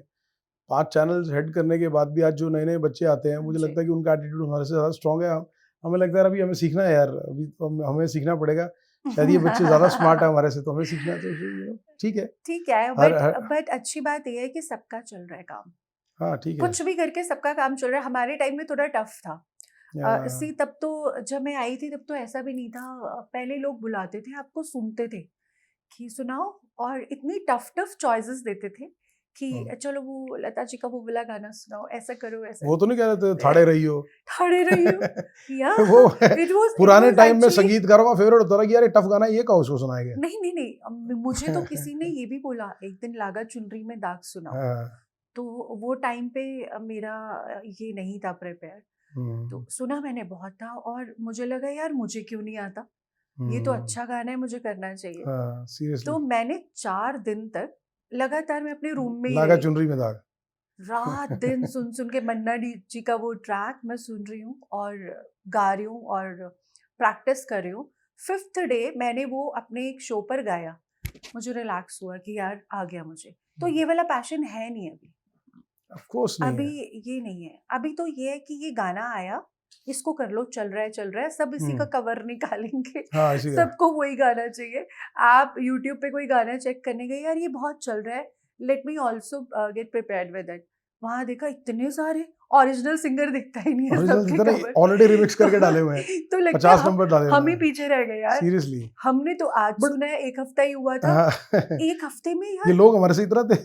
Speaker 1: 5 चैनल्स हेड करने के बाद भी आज जो नए नए बच्चे आते हैं, मुझे
Speaker 2: जी।
Speaker 1: लगता है कि उनका एटीट्यूड हमारे से ज़्यादा स्ट्रॉन्ग है। हमें लगता है अभी हमें सीखना है यार, अभी तो हमें सीखना पड़ेगा। शायद ये बच्चे ज़्यादा स्मार्ट है हमारे से, तो हमें सीखना है, तो ठीक है।
Speaker 2: ठीक है, बट अच्छी बात ये है कि सबका चल रहा है काम,
Speaker 1: हाँ, ठीक है।
Speaker 2: कुछ भी करके सबका काम चल रहा है। हमारे टाइम में थोड़ा टफ था। सी तब तो जब मैं आई थी तब तो ऐसा भी नहीं था। पहले लोग बुलाते थे, आपको सुनते थे कि सुनाओ, और इतनी टफ टफ चॉइसेस देते थे कि चलो वो लता जी का वो वाला गाना सुनाओ, ऐसा करो, ऐसा
Speaker 1: वो तो नहीं कह रहे थे थाड़े रही हो।
Speaker 2: ठाड़े रही हो या
Speaker 1: वो
Speaker 2: it was
Speaker 1: पुराने टाइम में
Speaker 2: actually-
Speaker 1: संगीतकारों का फेवरेट होता था कि यार ये टफ गाना है, ये कहाँ उसको सुनाएंगे।
Speaker 2: नहीं, मुझे तो किसी ने ये भी बोला, एक दिन लागा चुनरी में दाग सुनाओ।
Speaker 1: हाँ,
Speaker 2: तो वो टाइम पे मेरा ये नहीं था प्रिपेयर, तो सुना मैंने बहुत था, और मुझे लगा यार मुझे क्यों नहीं आता, ये तो अच्छा गाना है, मुझे करना चाहिए।
Speaker 1: हाँ, सीरियसली।
Speaker 2: तो मैंने 4 दिन तक लगातार मैं अपने रूम में ही
Speaker 1: लागा
Speaker 2: रही,
Speaker 1: चुनरी में दाग।
Speaker 2: रात दिन सुन सुन के मन्ना डी जी का वो ट्रैक मैं सुन रही हूँ और गा रही हूँ और प्रैक्टिस कर रही हूँ। 5th डे मैंने वो अपने एक शो पर गाया, मुझे रिलैक्स हुआ कि यार आ गया मुझे। तो ये वाला पैशन है नहीं अभी,
Speaker 1: ऑफ कोर्स नहीं
Speaker 2: अभी
Speaker 1: है।
Speaker 2: ये नहीं है। अभी तो ये है कि ये गाना आया, इसको कर लो, चल रहा है, सब इसी का कवर निकालेंगे।
Speaker 1: हाँ, इसी का।
Speaker 2: सबको वही गाना चाहिए। आप यूट्यूब पे कोई गाना चेक करने गए, यार ये बहुत चल रहा है, let me also get prepared with it. वहां देखा इतने सारे ओरिजिनल सिंगर दिखता ही नहीं है,
Speaker 1: ओरिजिनल
Speaker 2: सबके
Speaker 1: जितने
Speaker 2: cover।
Speaker 1: ऑलरेडी रिमिक्स करके डाले हुए हैं।
Speaker 2: तो लगता
Speaker 1: 50
Speaker 2: है
Speaker 1: नंबर डाले हुए
Speaker 2: हम ही
Speaker 1: हैं।
Speaker 2: पीछे रह गए यार।
Speaker 1: सीरियसली।
Speaker 2: हमने तो आज
Speaker 1: But-
Speaker 2: सुना है, 1 हफ्ता ही हुआ था,
Speaker 1: हाँ,
Speaker 2: 1 हफ्ते में
Speaker 1: ये
Speaker 2: यार
Speaker 1: लोग हमारे से इतना थे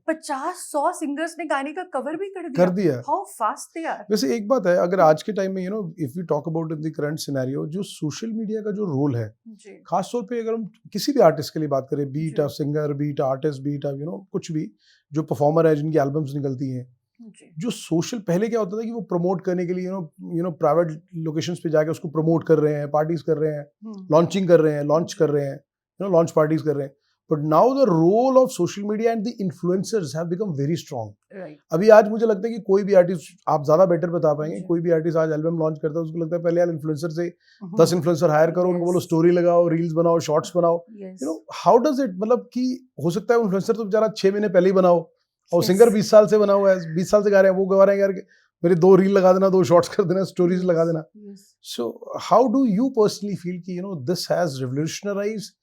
Speaker 2: 50-100 सिंगर्स ने गाने का कवर भी कर दिया। How fast they are.
Speaker 1: वैसे एक बात है, अगर आज के टाइम में if we talk about in the current scenario, जो सोशल मीडिया का जो रोल है,
Speaker 2: जी
Speaker 1: खास तौर पे अगर हम किसी भी आर्टिस्ट के लिए बात करें, बीट
Speaker 2: जी।
Speaker 1: A singer, be it artist, be it कुछ भी, जो परफॉर्मर है, जिनकी एल्बम्स निकलती हैं,
Speaker 2: जी
Speaker 1: जो सोशल, पहले क्या होता था कि वो प्रमोट करने के लिए प्राइवेट लोकेशंस पे जाके उसको प्रमोट कर रहे हैं, पार्टीज कर रहे हैं, लॉन्चिंग कर रहे हैं, लॉन्च कर रहे हैं, लॉन्च पार्टीज कर रहे हैं। But now the role of social media and the influencers have become very strong.
Speaker 2: Right.
Speaker 1: अभी आज मुझे लगता है कि कोई भी आर्टिस्ट, आप ज्यादा बेटर बता पाएंगे,
Speaker 2: जी।
Speaker 1: कोई भी आर्टिस्ट आज एल्बम लॉन्च करता है, उसको लगता है पहले यार इन्फ्लुएंसर से 10 इन्फ्लुएंसर हायर करो, उनको बोलो
Speaker 2: Yes.
Speaker 1: स्टोरी लगाओ, रील्स बनाओ, शॉर्ट्स बनाओ।
Speaker 2: यस
Speaker 1: हाउ डज इट, मतलब कि हो सकता है इन्फ्लुएंसर तो बेचारा 6 महीने पहले ही बनाओ, और
Speaker 2: Yes.
Speaker 1: सिंगर 20 साल से बना हुआ है, 20 साल से गा रहे हैं, वो गा रहे हैं यार मेरे 2 रील लगा देना, 2 शॉर्ट्स कर देना, स्टोरीज लगा देना।
Speaker 2: Yes.
Speaker 1: So how do you personally feel कि दिस हैज रिवोल्यूशनराइज्ड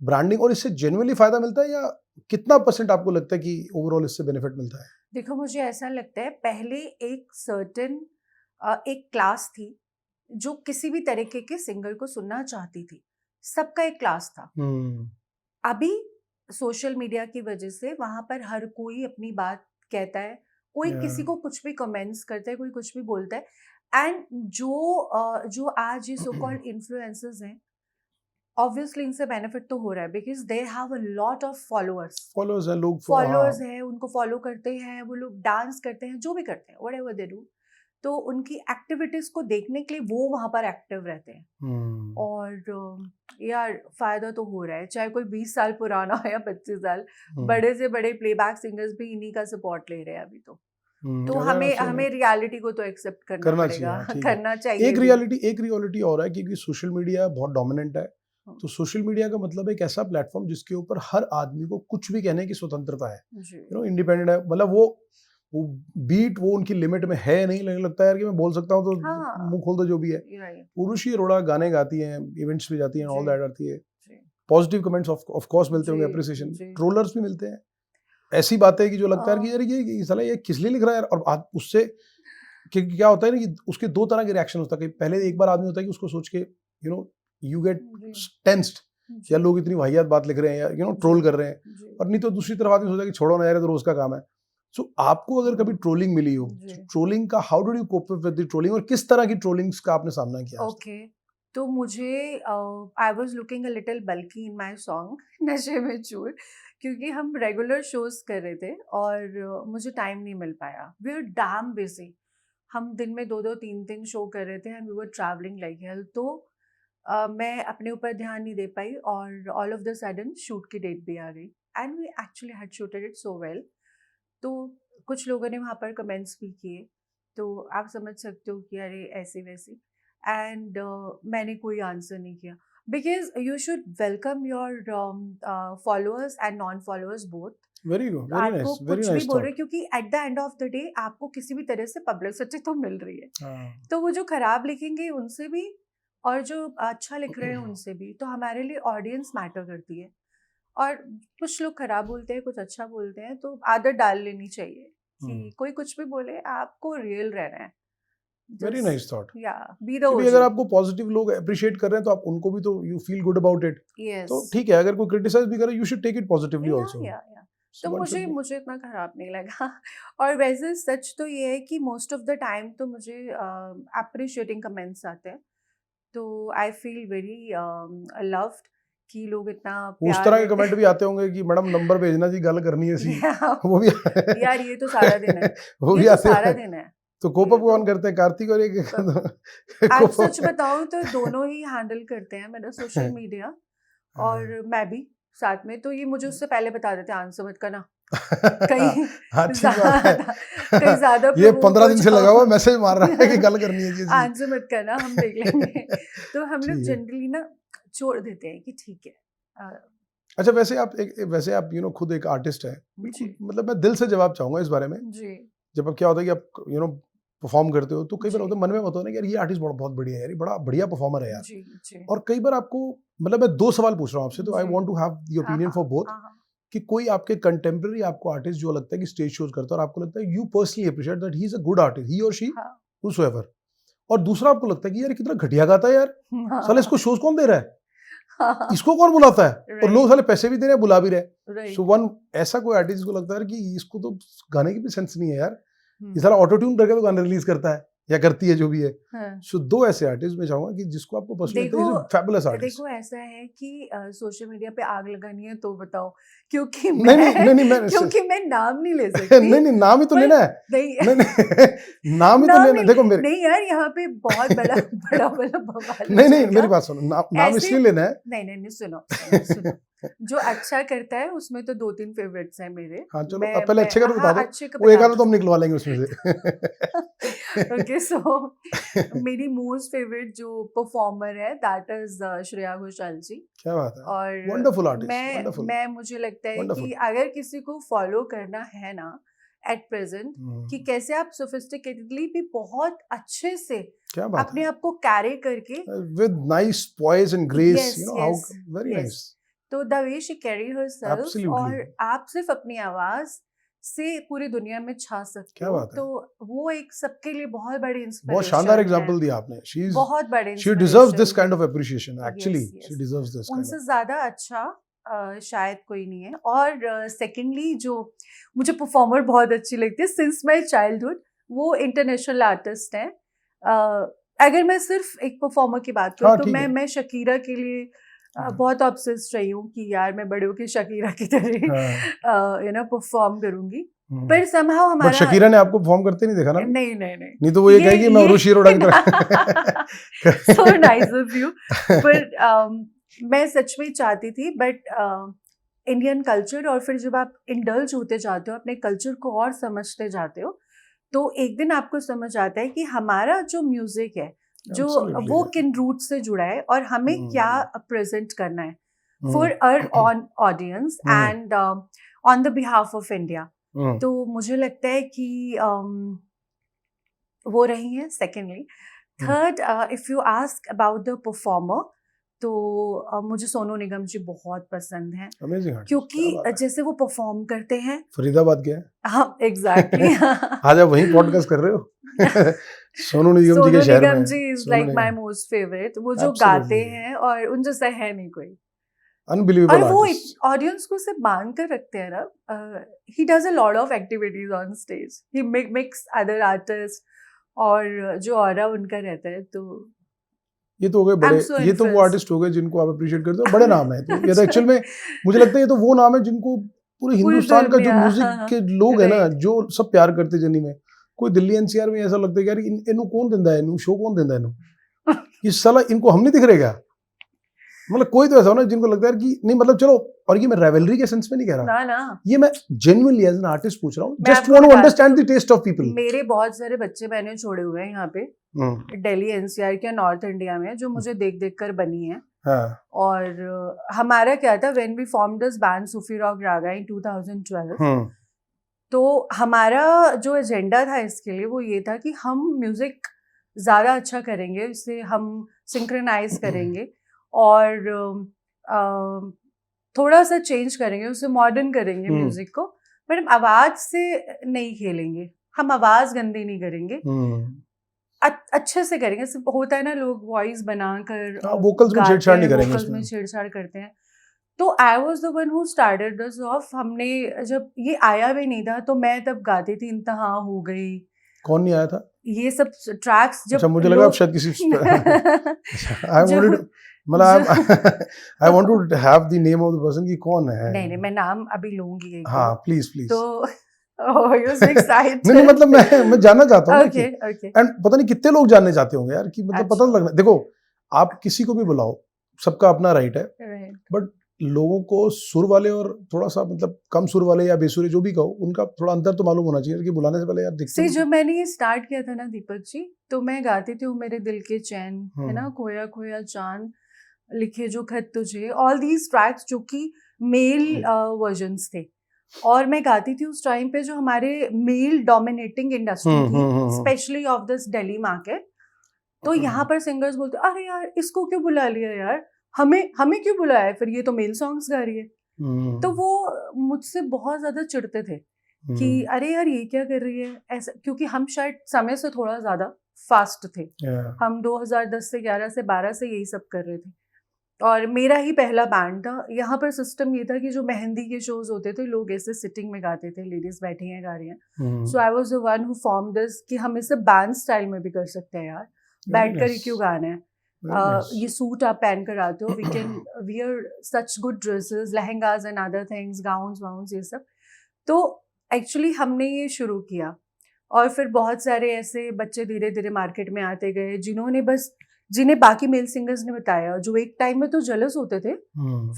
Speaker 1: ब्रांडिंग, और इससे जेन्युइनली फायदा मिलता है, या कितना % आपको लगता है कि ओवरऑल इससे बेनिफिट मिलता है?
Speaker 2: देखो मुझे ऐसा लगता है पहले एक सर्टेन एक क्लास थी जो किसी भी तरीके के सिंगर को सुनना चाहती थी, सबका एक क्लास था। अभी सोशल मीडिया की वजह से वहां पर हर कोई अपनी बात कहता है, कोई किसी
Speaker 1: Yeah.
Speaker 2: को कुछ भी कमेंट्स करता है, कोई कुछ भी बोलता है। एंड जो आज ये सो कॉल्ड इन्फ्लुएंसर्स हैं, ऑब्वियसली इनसे बेनिफिट तो हो रहा है because they have a lot of followers.
Speaker 1: Followers हैं लोग,
Speaker 2: फॉलोअर्स हैं, उनको फॉलो करते हैं, वो लोग डांस करते हैं, जो भी करते हैं, व्हाटएवर दे डू, तो उनकी एक्टिविटीज को देखने के लिए वो वहां पर एक्टिव रहते हैं। और यार फायदा तो हो रहा है, चाहे कोई 20 साल पुराना हो या 25 साल, बड़े से बड़े प्लेबैक सिंगर्स भी इन्हीं का सपोर्ट ले रहे हैं अभी तो हमें रियलिटी को तो एक्सेप्ट करना पड़ेगा, करना चाहिए।
Speaker 1: एक रियलिटी और है, क्योंकि सोशल मीडिया बहुत डोमिनेंट है। तो सोशल मीडिया का मतलब एक ऐसा प्लेटफॉर्म जिसके ऊपर हर आदमी को कुछ भी कहने की स्वतंत्रता है, इंडिपेंडेंट है। मतलब वो बीट वो उनकी लिमिट में है नहीं, लगता है यार कि मैं बोल सकता हूँ तो मुंह खोल दो जो भी है। पुरुषी अरोड़ा गाने गाती हैं, इवेंट्स पे जाती हैं, ऑल दैट आती है। पॉजिटिव कमेंट्स ऑफ कोर्स मिलते होंगे, अप्रिसिएशन, ट्रोलर्स भी मिलते हैं, ऐसी बातें कि जो लगता है कि यार ये साला ये किस लिए लिख रहा है यार। और उससे क्या होता है ना कि उसके दो तरह के रिएक्शन होता है। पहले एक बार आदमी होता है कि उसको सोच के यू गेट टेंस्ड, या लोग इतनी वाहियात बात लिख रहे हैं या ट्रोल कर रहे हैं। और नहीं तो दूसरी तरफ आदमी सोचता है कि छोड़ो ना यार, तो रोज का काम है। सो आपको अगर कभी ट्रोलिंग मिली हो, ट्रोलिंग का how do you cope with the trolling, और किस तरह की ट्रोलिंग्स का आपने सामना किया?
Speaker 2: ओके, तो मुझे I was looking a little bulky in my song नशे में चूर, क्योंकि हम रेगुलर शोज कर रहे थे और मुझे टाइम नहीं मिल पाया। वी आर डैम बिजी, हम दिन में 2-2 3-3 शो कर रहे थे and we were travelling like hell. तो मैं अपने ऊपर ध्यान नहीं दे पाई और all of the sudden shoot की डेट भी आ गई and we actually had shooted it so well. तो कुछ लोगों ने वहाँ पर कमेंट्स भी किए, तो आप समझ सकते हो कि अरे ऐसे वैसे। एंड मैंने कोई आंसर नहीं किया because you should welcome your followers and non followers both.
Speaker 1: Very good, very
Speaker 2: आपको
Speaker 1: नाइस, वेरी
Speaker 2: कुछ भी
Speaker 1: नाइस
Speaker 2: बोल रहे हैं, क्योंकि at the end of the day आपको किसी भी तरह से पब्लिसिटी तो मिल रही है। तो वो जो खराब लिखेंगे उनसे भी और जो अच्छा लिख रहे हैं उनसे भी, तो हमारे लिए ऑडियंस मैटर करती है। और कुछ लोग खराब बोलते हैं, कुछ अच्छा बोलते हैं, तो आदत डाल लेनी चाहिए कि कोई कुछ भी बोले, आपको रियल रहना है।
Speaker 1: Very nice thought.
Speaker 2: या बी द
Speaker 1: ओजी। अगर आपको पॉजिटिव लोग अप्रिशिएट कर रहे हैं तो आप उनको भी तो you feel good about it. तो ठीक है, अगर कोई क्रिटिसाइज भी करे, you should take it positively also.
Speaker 2: तो मुझे इतना खराब नहीं लगा। और वैसे सच तो ये है कि मोस्ट ऑफ द टाइम तो मुझे अप्रिशिएटिंग कमेंट्स आते हैं, तो आई फील वेरी लव्ड कि लोग इतना
Speaker 1: उस तरह के कमेंट भी आते होंगे कि मैडम नंबर भेजना जी, गल करनी है सी। वो भी
Speaker 2: यार ये तो सारा दिन है,
Speaker 1: वो भी
Speaker 2: ये तो
Speaker 1: आते
Speaker 2: सारा
Speaker 1: हैं।
Speaker 2: दिन है।
Speaker 1: तो कोप अप कौन करते हैं, कार्तिक और ये?
Speaker 2: आज सच बताऊं तो दोनों ही हैंडल करते हैं मेरा सोशल मीडिया, और मैं भी साथ में। तो ये मुझे उससे पहले बता देते, आंसर मत करना कहीं ज्यादा
Speaker 1: ये 15 दिन से लगा हुआ मैसेज मार रहा है कि गल करनी है जी,
Speaker 2: आंसर मत करना, हम देख लेंगे। तो हम लोग जनरली ना छोड़ देते हैं कि ठीक है।
Speaker 1: अच्छा, वैसे आप खुद एक आर्टिस्ट है, मतलब मैं दिल से जवाब चाहूंगा इस बारे में जी। जब अब क्या होता है कि आप परफॉर्म करते हो तो कई बार होता है मन में होता है ना यार ये आर्टिस्ट बहुत बढ़िया है यार, बड़ा बढ़िया परफॉर्मर है यार जी। और कई बार आपको, मतलब मैं 2 सवाल पूछ रहा हूँ आपसे, तो I want to have the opinion for both, कि कोई आपके कंटेम्प्रेरी आपको आर्टिस्ट जो लगता है कि स्टेज शोज करता है और आपको लगता है you personally appreciate that he is a good artist, he और शी व्होएवर, और दूसरा आपको लगता है कि यार कितना घटिया गाता है यार, साले इसको शोज कौन दे रहा है, इसको कौन बुलाता है, और लोग साले पैसे भी दे रहे हैं, बुला भी रहे। सो वन ऐसा कोई आर्टिस्ट को लगता है कि इसको तो गाने की भी सेंस नहीं है यार, ये सारा ऑटो ट्यून करके तो गाने रिलीज करता है या करती है जो भी है। सो 2 ऐसे आर्टिस्ट मैं चाहूंगा कि जिसको आपको पर्सनली लगता है फैबुलस आर्टिस्ट।
Speaker 2: देखो ऐसा है कि सोशल मीडिया पे आग लगानी है तो बताओ, क्योंकि क्योंकि मैं नाम नहीं ले सकती।
Speaker 1: नहीं नाम ही तो लेना है। नहीं नाम ही तो लेना। देखो मेरे
Speaker 2: नहीं यार, यहाँ पे बहुत बड़ा बवाल।
Speaker 1: नहीं मेरी बात सुनो, नाम इसलिए लेना है।
Speaker 2: नहीं सुनो जो अच्छा करता है उसमें तो 2-3 फेवरेट्स हैं मेरे।
Speaker 1: हाँ चलो, पहले अच्छे का तो बता दो, वो एक आधा तो हम निकलवा लेंगे उसमें से।
Speaker 2: ओके, सो मेरी मोस्ट फेवरेट जो परफॉर्मर है दैट इज श्रेया घोषाल जी।
Speaker 1: क्या बात है,
Speaker 2: और
Speaker 1: वंडरफुल आर्टिस्ट।
Speaker 2: मैं मुझे लगता है कि अगर किसी को फॉलो करना है ना एट प्रेजेंट, कि कैसे आप सोफिस्टिकेटेडली भी बहुत अच्छे से अपने आप को कैरी करके
Speaker 1: with nice poise and grace, you know how very nice,
Speaker 2: तो the way she carry herself, और आप सिर्फ अपनी आवाज से पूरी दुनिया में छा सकते
Speaker 1: क्या
Speaker 2: हो,
Speaker 1: बात है।
Speaker 2: तो वो एक सबके लिए बहुत बड़ी इंस्पिरेशन
Speaker 1: बहुत शानदार एग्जांपल दिया आपने।
Speaker 2: बहुत बड़े
Speaker 1: she deserves this
Speaker 2: inspiration
Speaker 1: kind
Speaker 2: है।
Speaker 1: of appreciation actually.
Speaker 2: Yes,
Speaker 1: She
Speaker 2: yes.
Speaker 1: deserves this kind
Speaker 2: उनसे
Speaker 1: of
Speaker 2: ज्यादा अच्छा शायद कोई नहीं है। और सेकेंडली जो मुझे परफॉर्मर बहुत अच्छी लगती है सिंस माई चाइल्डहुड, वो इंटरनेशनल आर्टिस्ट हैं। अगर मैं सिर्फ एक परफॉर्मर की बात करूँ
Speaker 1: हाँ,
Speaker 2: तो
Speaker 1: ठीक है।
Speaker 2: मैं शकीरा के लिए बहुत ऑब्सेस्ड रही हूँ कि यार मैं बड़े होके शकीरा की तरह
Speaker 1: हाँ।
Speaker 2: परफॉर्म करूंगी। पर somehow
Speaker 1: बट
Speaker 2: हमारा
Speaker 1: शकीरा ने आपको परफॉर्म करते नहीं देखा ना?
Speaker 2: नहीं
Speaker 1: नहीं तो वो ये कहेगी मैं उर्वशी अरोड़ा की तरह।
Speaker 2: so nice of you. पर मैं सच में चाहती थी, बट इंडियन कल्चर, और फिर जब आप इंडल्ज होते जाते हो, अपने कल्चर को और समझते जाते हो, तो एक दिन आपको समझ आता है कि हमारा जो म्यूजिक है, जो
Speaker 1: Absolutely.
Speaker 2: वो किन रूट से जुड़ा है और हमें क्या प्रेजेंट करना है for our on audience and on the behalf of India. तो मुझे लगता है कि वो रही है। Secondly, third, if you ask about the performer, तो मुझे सोनू निगम जी बहुत पसंद हैं।
Speaker 1: Amazing artist.
Speaker 2: क्योंकि
Speaker 1: क्या बात है।
Speaker 2: जैसे वो परफॉर्म करते हैं।
Speaker 1: फरीदाबाद के हैं?
Speaker 2: हाँ, एग्जैक्टली।
Speaker 1: आज आप वहीं पॉडकास्ट कर रहे हो? सोनू निगम जी के शहर में।
Speaker 2: Sonu Nigam ji is like my most favourite. वो जो
Speaker 1: Absolutely.
Speaker 2: गाते हैं और उन जैसा है नहीं कोई।
Speaker 1: Unbelievable
Speaker 2: और वो
Speaker 1: artist.
Speaker 2: ऑडियंस को सिर्फ बांध कर रखते हैं ना। He does a lot of activities on stage, he mix other artist, और जो ऑरा उनका रहता है। तो
Speaker 1: ये तो हो गए बड़े,
Speaker 2: so
Speaker 1: ये तो वो
Speaker 2: impressed.
Speaker 1: आर्टिस्ट हो गए जिनको आप अप्रिशिएट करते हो, बड़े नाम है। तो ये तो एक्चुअल में मुझे लगता है ये तो वो नाम है जिनको पूरे हिंदुस्तान का जो
Speaker 2: दुनिया,
Speaker 1: म्यूजिक
Speaker 2: हाँ,
Speaker 1: के लोग है ना,
Speaker 2: right.
Speaker 1: जो सब प्यार करते जनी में। कोई दिल्ली एनसीआर में ऐसा लगता है कि यार इनको कौन देंदा है, इनको शो कौन देंदा है, इनको ये साला इनको हम नहीं दिख रहे क्या? मतलब कोई तो ऐसा हो ना जिनको लगता है कि नहीं, मतलब चलो, और ये मैं राइवलरी के सेंस में नहीं कह रहा,
Speaker 2: ना ना,
Speaker 1: ये मैं जेन्युइनली एज एन आर्टिस्ट पूछ रहा हूँ,
Speaker 2: मैं
Speaker 1: जस्ट
Speaker 2: आपको
Speaker 1: वांट टू
Speaker 2: बताती
Speaker 1: अंडरस्टैंड
Speaker 2: हूँ,
Speaker 1: द टेस्ट ऑफ पीपल।
Speaker 2: मेरे बहुत सारे बच्चे मैंने छोड़े हुए हैं यहाँ पे दिल्ली एनसीआर के नॉर्थ इंडिया में, जो मुझे देख देख कर बनी है।
Speaker 1: हाँ,
Speaker 2: और हमारा क्या था, when we formed this band Sufi rock raga in 2012, तो हमारा जो एजेंडा था इसके लिए वो ये था कि हम म्यूजिक ज़्यादा अच्छा करेंगे, इससे हम सिंक्रोनाइज करेंगे और थोड़ा सा चेंज करेंगे, उसे मॉडर्न करेंगे म्यूजिक को, बट हम आवाज़ से नहीं खेलेंगे, हम आवाज़ गंदी नहीं करेंगे, अच्छे से करेंगे। सिर्फ होता है ना, लोग वॉइस बनाकर
Speaker 1: वोकल्स में छेड़छाड़ नहीं करेंगे,
Speaker 2: वोकल्स में छेड़छाड़ करते हैं। तो I was the one who started this of. हमने जब ये आया भी नहीं था तो मैं तब गाती थी इंतहा हो गई।
Speaker 1: कौन नहीं आया था?
Speaker 2: ये सब ट्रैक्स जब
Speaker 1: अच्छा, मुझे लगा आप शायद किसी I want to have the name of the person कि कौन है।
Speaker 2: नहीं, मैं नाम अभी लूंगी एक।
Speaker 1: हाँ, प्लीज।
Speaker 2: तो you're so excited।
Speaker 1: नहीं, मतलब मैं जानना चाहता हूँ
Speaker 2: okay.
Speaker 1: एंड पता नहीं कितने लोग जानने चाहते होंगे यार, कि मतलब पता लगना। देखो, आप किसी को भी बुलाओ, सबका अपना राइट है, बट लोगों को सुर वाले और थोड़ा सा मतलब कम सुर वाले या बेसुरे जो भी कहो, उनका थोड़ा अंतर तो मालूम होना चाहिए कि बुलाने से पहले यार दिखते।
Speaker 2: जब मैंने ये स्टार्ट किया था ना दीपक जी, तो मैं गाती थी मेरे दिल के चैन, है ना, खोया खोया चांद, लिखे जो खत तुझे, ऑल दीज ट्रैक्स जो कि मेल वर्जन्स थे, और मैं गाती थी उस टाइम पे जो हमारे मेल डोमिनेटिंग इंडस्ट्री थी, specially of this Delhi market. तो यहाँ पर सिंगर्स बोलते अरे यार इसको क्यों बुला लिया यार, हमें क्यों बुलाया है, फिर ये तो मेल सॉन्ग्स गा रही है। तो वो मुझसे बहुत ज्यादा चिढ़ते थे कि अरे यार ये क्या कर रही है ऐसा, क्योंकि हम शायद समय से थोड़ा ज्यादा फास्ट थे। हम 2010 से 11 से 12 से यही सब कर रहे थे, और मेरा ही पहला बैंड था। यहाँ पर सिस्टम ये था कि जो मेहंदी के शोज होते थे, लोग ऐसे सिटिंग में गाते थे, लेडीज बैठी हैं गा रही हैं। So I was the one who form this कि हम इसे बैंड स्टाइल में भी कर सकते हैं यार, बैठ कर ही क्यों गाना है। ये सूट आप पहन कर आते हो, we can wear such good dresses, lehengas and other things, gowns ये सब। तो एक्चुअली हमने ये शुरू किया, और फिर बहुत सारे ऐसे बच्चे धीरे धीरे मार्केट में आते गए जिन्हें बाकी मेल सिंगर्स ने बताया, जो एक टाइम में तो जलस होते थे।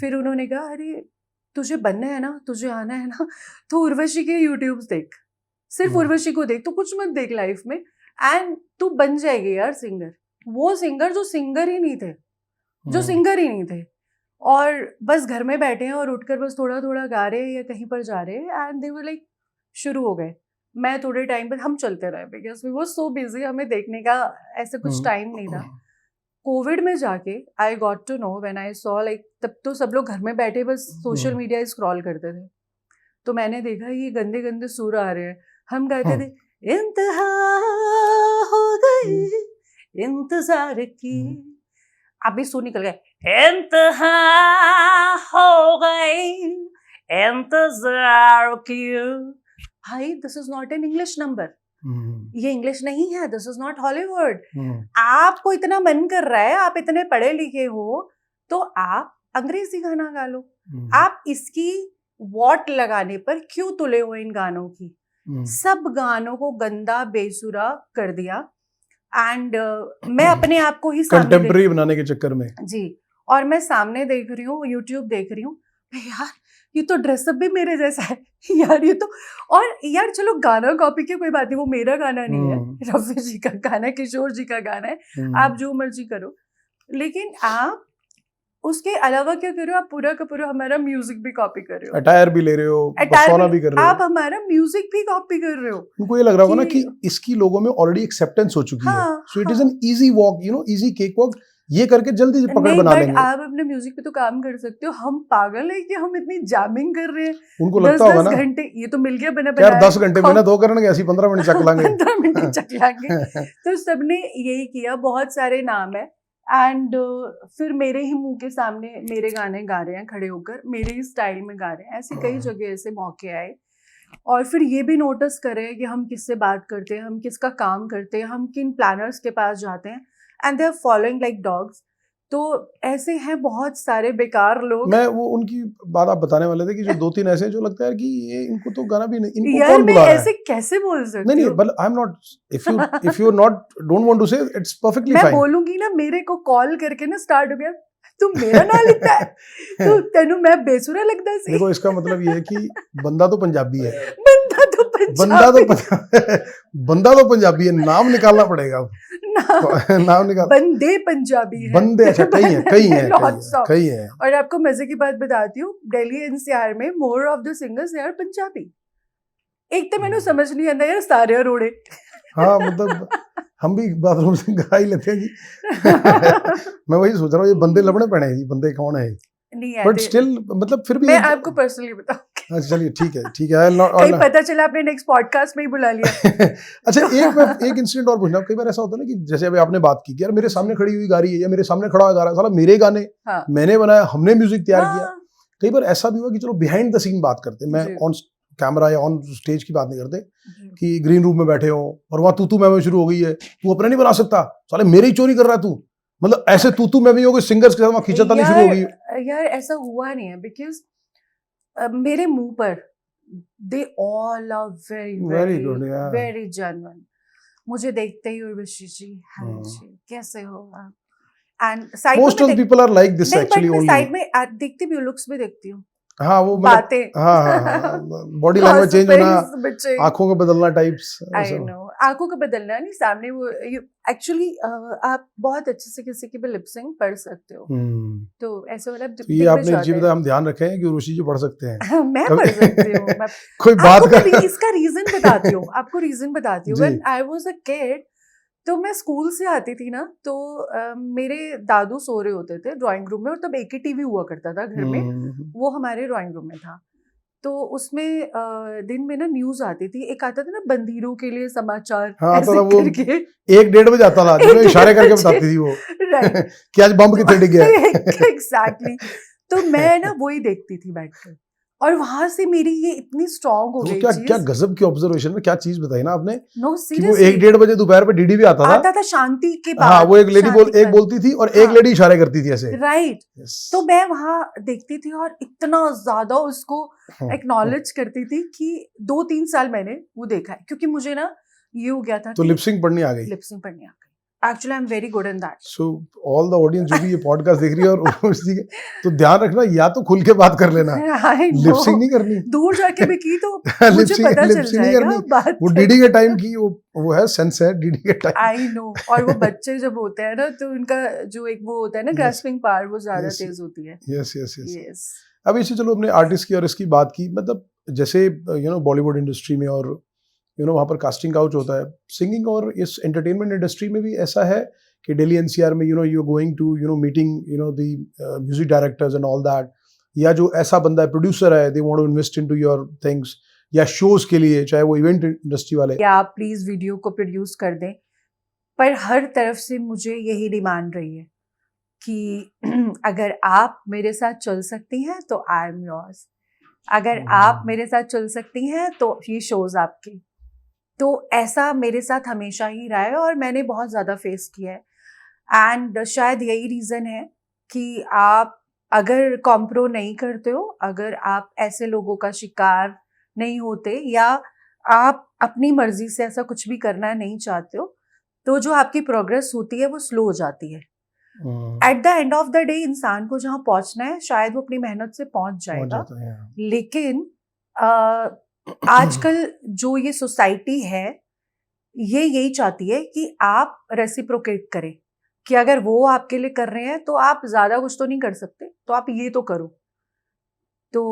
Speaker 2: फिर उन्होंने कहा अरे तुझे बनना है ना, तुझे आना है ना, तो उर्वशी के यूट्यूब्स देख, सिर्फ उर्वशी को देख, तो कुछ मत देख लाइफ में, एंड तू बन जाएगी यार सिंगर। वो सिंगर जो सिंगर ही नहीं थे, और बस घर में बैठे हैं और उठकर बस थोड़ा थोड़ा गा रहे हैं या कहीं पर जा रहे हैं, एंड दे वर लाइक शुरू हो गए। मैं थोड़े टाइम पर हम चलते रहे, because we were so busy, हमें देखने का ऐसा कुछ टाइम नहीं था। कोविड में जाके I got to know when I saw, like तब तो सब लोग घर में बैठे बस सोशल मीडिया स्क्रॉल करते थे, तो मैंने देखा ये गंदे गंदे सुर आ रहे हैं, हम गाते थे इंतहा हो गई इंतजार की, अभी सुर निकल गए इंतहा हो गई इंतजार की। भाई this is not an English number, ये इंग्लिश नहीं है, दिस इज नॉट हॉलीवुड। आपको इतना मन कर रहा है, आप इतने पढ़े लिखे हो, तो आप अंग्रेजी गाना गा लो। आप इसकी वॉट लगाने पर क्यों तुले हो इन गानों की? सब गानों को गंदा बेसुरा कर दिया एंड मैं अपने आप को ही
Speaker 1: कंटेम्पररी बनाने के चक्कर में
Speaker 2: जी, और मैं सामने देख रही हूँ, यूट्यूब देख रही हूँ, यार ये तो ड्रेसअप भी मेरे जैसा है यार, ये तो, और यार चलो गाना कॉपी की कोई बात नहीं, वो मेरा गाना नहीं है, रफी जी का गाना है, किशोर जी का गाना है, आप जो मर्जी करो, लेकिन आप उसके अलावा क्या कर रहे हो? आप पूरा का पूरा हमारा म्यूजिक भी कॉपी कर रहे हो,
Speaker 1: अटायर भी ले रहे हो, पर्सोना भी कर रहे हो,
Speaker 2: आप हमारा म्यूजिक भी कॉपी कर रहे हो।
Speaker 1: उनको ये लग रहा होगा ना कि इसकी लोगों में ऑलरेडी एक्सेप्टेंस हो चुकी है, so it is an easy walk, you know, easy cake walk, ये करके जल्दी से पकड़ बना लेंगे।
Speaker 2: आप अपने म्यूजिक पे तो काम कर सकते हो, हम पागल है कि हम इतनी जैमिंग कर रहे हैं,
Speaker 1: उनको लगता होगा ना
Speaker 2: 10 घंटे, ये तो मिल गया बना
Speaker 1: यार 10 घंटे मेहनत हो करने, ऐसी 15 मिनट चक लांगे
Speaker 2: 15 मिनट चक लांगे। तो सबने यही किया, बहुत सारे नाम है एंड फिर मेरे ही मुंह के सामने मेरे गाने गा रहे हैं खड़े होकर, मेरे ही स्टाइल में गा रहे हैं, ऐसे कई जगह ऐसे मौके आए। और फिर ये भी नोटिस करें कि हम किससे बात करते हैं, हम किसका काम करते हैं, हम किन प्लानर्स के पास जाते हैं, and they are following like dogs. तो ऐसे हैं बहुत सारे बेकार लोग।
Speaker 1: मैं वो उनकी बात आप बताने वाले थे कि जो 2-3 ऐसे जो लगता है कि ये इनको तो गाना भी नहीं, इनको
Speaker 2: यार
Speaker 1: कौन
Speaker 2: मैं
Speaker 1: बुला रहा है?
Speaker 2: ऐसे कैसे बोल सकती हूँ?
Speaker 1: नहीं but I am not, if you not don't want to say, it's perfectly
Speaker 2: मैं
Speaker 1: फाइन।
Speaker 2: बोलूंगी ना, मेरे को कॉल करके ना स्टार्ट हो गया, तू मेरा नाम लिखता है, तू तेनू मैं बेसुरा लगता सी।
Speaker 1: देखो इसका मतलब ये है कि बंदा तो पंजाबी है,
Speaker 2: बंदा तो
Speaker 1: पंजाबी है, नाम निकालना पड़ेगा। नाम निकाल,
Speaker 2: बंदे पंजाबी है,
Speaker 1: बंदे, अच्छा कई हैं।
Speaker 2: और आपको मजे की बात बताती हूँ, दिल्ली एनसीआर में मोर ऑफ द सिंगर्स यार पंजाबी। एक तो मैंने समझ नहीं आता यार, सारे रोड़े।
Speaker 1: हाँ मतलब हम भी बाथरूम से गा ही लेते हैं जी। मैं वही सोच रहा हूँ, ये बंदे लबड़े पड़े हैं जी, बंदे कौन है? बट स्टिल मतलब फिर भी
Speaker 2: मैं आपको पर्सनली बताऊंगी।
Speaker 1: अच्छा चलिए ठीक है
Speaker 2: कहीं पता चला आपने नेक्स्ट पॉडकास्ट में ही बुला लिया।
Speaker 1: अच्छा एक इंसिडेंट और पूछना, कई बार ऐसा होता है ना कि जैसे अभी आपने बात की कि यार मेरे सामने खड़ी हुई गा रही है या मेरे सामने खड़ा हुआ गा रहा है, साला मेरे गाने मैंने बनाया, हमने म्यूजिक तैयार किया। कई बार ऐसा भी हुआ कि चलो बिहाइंड द सीन बात करते हैं, मैं ऑन कैमरा या ऑन स्टेज की बात नहीं करते कि ग्रीन रूम में बैठे हो और वहां तू मैं शुरू हो गई है, तू अपना नहीं बना सकता, साले मेरे ही चोरी कर रहा है तू, मतलब ऐसे तू मैं भी हो गई, सिंगर्स के साथ वहां खींचातानी शुरू हो गई।
Speaker 2: यार ऐसा हुआ नहीं है, बिकॉज मेरे मुंह पर they all are very good, very genuine. मुझे देखते ही उर्वशी जी, हाँ जी कैसे हो आप, and side
Speaker 1: most of people are like this actually, only
Speaker 2: side में देखती भी हूँ, लुक्स भी देखती हूँ,
Speaker 1: हाँ वो
Speaker 2: बातें,
Speaker 1: हाँ बॉडी लैंग्वेज चेंज होना, आंखों का बदलना टाइप्स,
Speaker 2: आई नो, आंखों का बदलना नहीं, सामने वो एक्चुअली आप बहुत अच्छे से किसी की भी लिप सिंक पढ़ सकते हो, तो ऐसे वाला
Speaker 1: तो ये आपने जी बताया, हम ध्यान रखें कि ऋषि जी पढ़ सकते हैं।
Speaker 2: मैं पढ़ सकती हूँ।
Speaker 1: कोई बात कर,
Speaker 2: इसका रीजन बताती हूँ आपको, रीजन बताती हूँ। When I was a kid, तो मैं स्कूल से आती थी ना, तो मेरे दादू सो रहे होते थे ड्राइंग रूम में, और तब एक ही टीवी हुआ करता था घर में, वो हमारे ड्राइंग रूम में था। तो उसमें दिन में ना न्यूज आती थी, एक आता था ना बंदीरों के लिए समाचार,
Speaker 1: हाँ, ऐसे वो 1-1:30 बजे आता था, जिसमें इशारे करके बताती थी वो कि आज बम कितने डिग गया।
Speaker 2: एग्जैक्टली। तो मैं ना वही देखती थी बैठकर, और वहां से मेरी ये इतनी स्ट्रांग हो गई चीज।
Speaker 1: क्या गजब की ऑब्जर्वेशन है, क्या चीज बताई ना आपने।
Speaker 2: नो
Speaker 1: सीरियसली, वो 1-1:30 बजे दोपहर पे डीडी भी आता था
Speaker 2: शांति के बाद।
Speaker 1: हाँ, वो एक लेडी बोलती थी और एक लेडी इशारे करती थी ऐसे, राइट।
Speaker 2: तो मैं वहां देखती थी और इतना ज्यादा उसको एक्नॉलेज करती थी कि 2-3 साल मैंने वो देखा है, क्योंकि मुझे ना ये हो गया था,
Speaker 1: तो लिपसिंग पढ़नी आ गई।
Speaker 2: Actually, I'm very good in that.
Speaker 1: So all the audience जो भी ये पॉडकास्ट देख रही है और उसी के, तो ध्यान रखना, या तो खुल के बात कर लेना, लिपसिंग नहीं करनी,
Speaker 2: दूर जाके भी की तो मुझे पता चल जाएगा बात।
Speaker 1: वो डीडी के टाइम की वो है, सेंस है डीडी के टाइम।
Speaker 2: I know। और वो बच्चे जब होते हैं ना, तो उनका जो एक वो होता है ना ग्रास्पिंग पावर, वो ज्यादा तेज होती है।
Speaker 1: यस। अब इसे चलो अपने आर्टिस्ट की और इसकी बात की, मतलब जैसे बॉलीवुड इंडस्ट्री में और वहाँ पर कास्टिंग काउच होता है, सिंगिंग और इस एंटरटेनमेंट इंडस्ट्री में भी ऐसा है कि दिल्ली एनसीआर में you going to meeting the music directors and all that, या जो ऐसा बंदा है प्रोड्यूसर है, they want to invest into your things, या शोज के लिए, चाहे वो इवेंट इंडस्ट्री वाले,
Speaker 2: या आप प्लीज वीडियो को प्रोड्यूस कर दें, पर हर तरफ से मुझे यही डिमांड रही है कि अगर आप मेरे साथ चल सकती हैं तो आई एम योर्स, अगर आप मेरे साथ चल सकती हैं तो ये शोज आपके। तो ऐसा मेरे साथ हमेशा ही रहा है और मैंने बहुत ज़्यादा फेस किया है। एंड शायद यही रीज़न है कि आप अगर कॉम्प्रो नहीं करते हो, अगर आप ऐसे लोगों का शिकार नहीं होते, या आप अपनी मर्जी से ऐसा कुछ भी करना नहीं चाहते हो, तो जो आपकी प्रोग्रेस होती है वो स्लो हो जाती है। At the end of the day इंसान को जहाँ पहुंचना है शायद वो अपनी मेहनत से पहुंच जाएगा, लेकिन आजकल जो ये सोसाइटी है ये यही चाहती है कि आप रेसिप्रोकेट करें, कि अगर वो आपके लिए कर रहे हैं तो आप ज्यादा कुछ तो नहीं कर सकते, तो आप ये तो करो। तो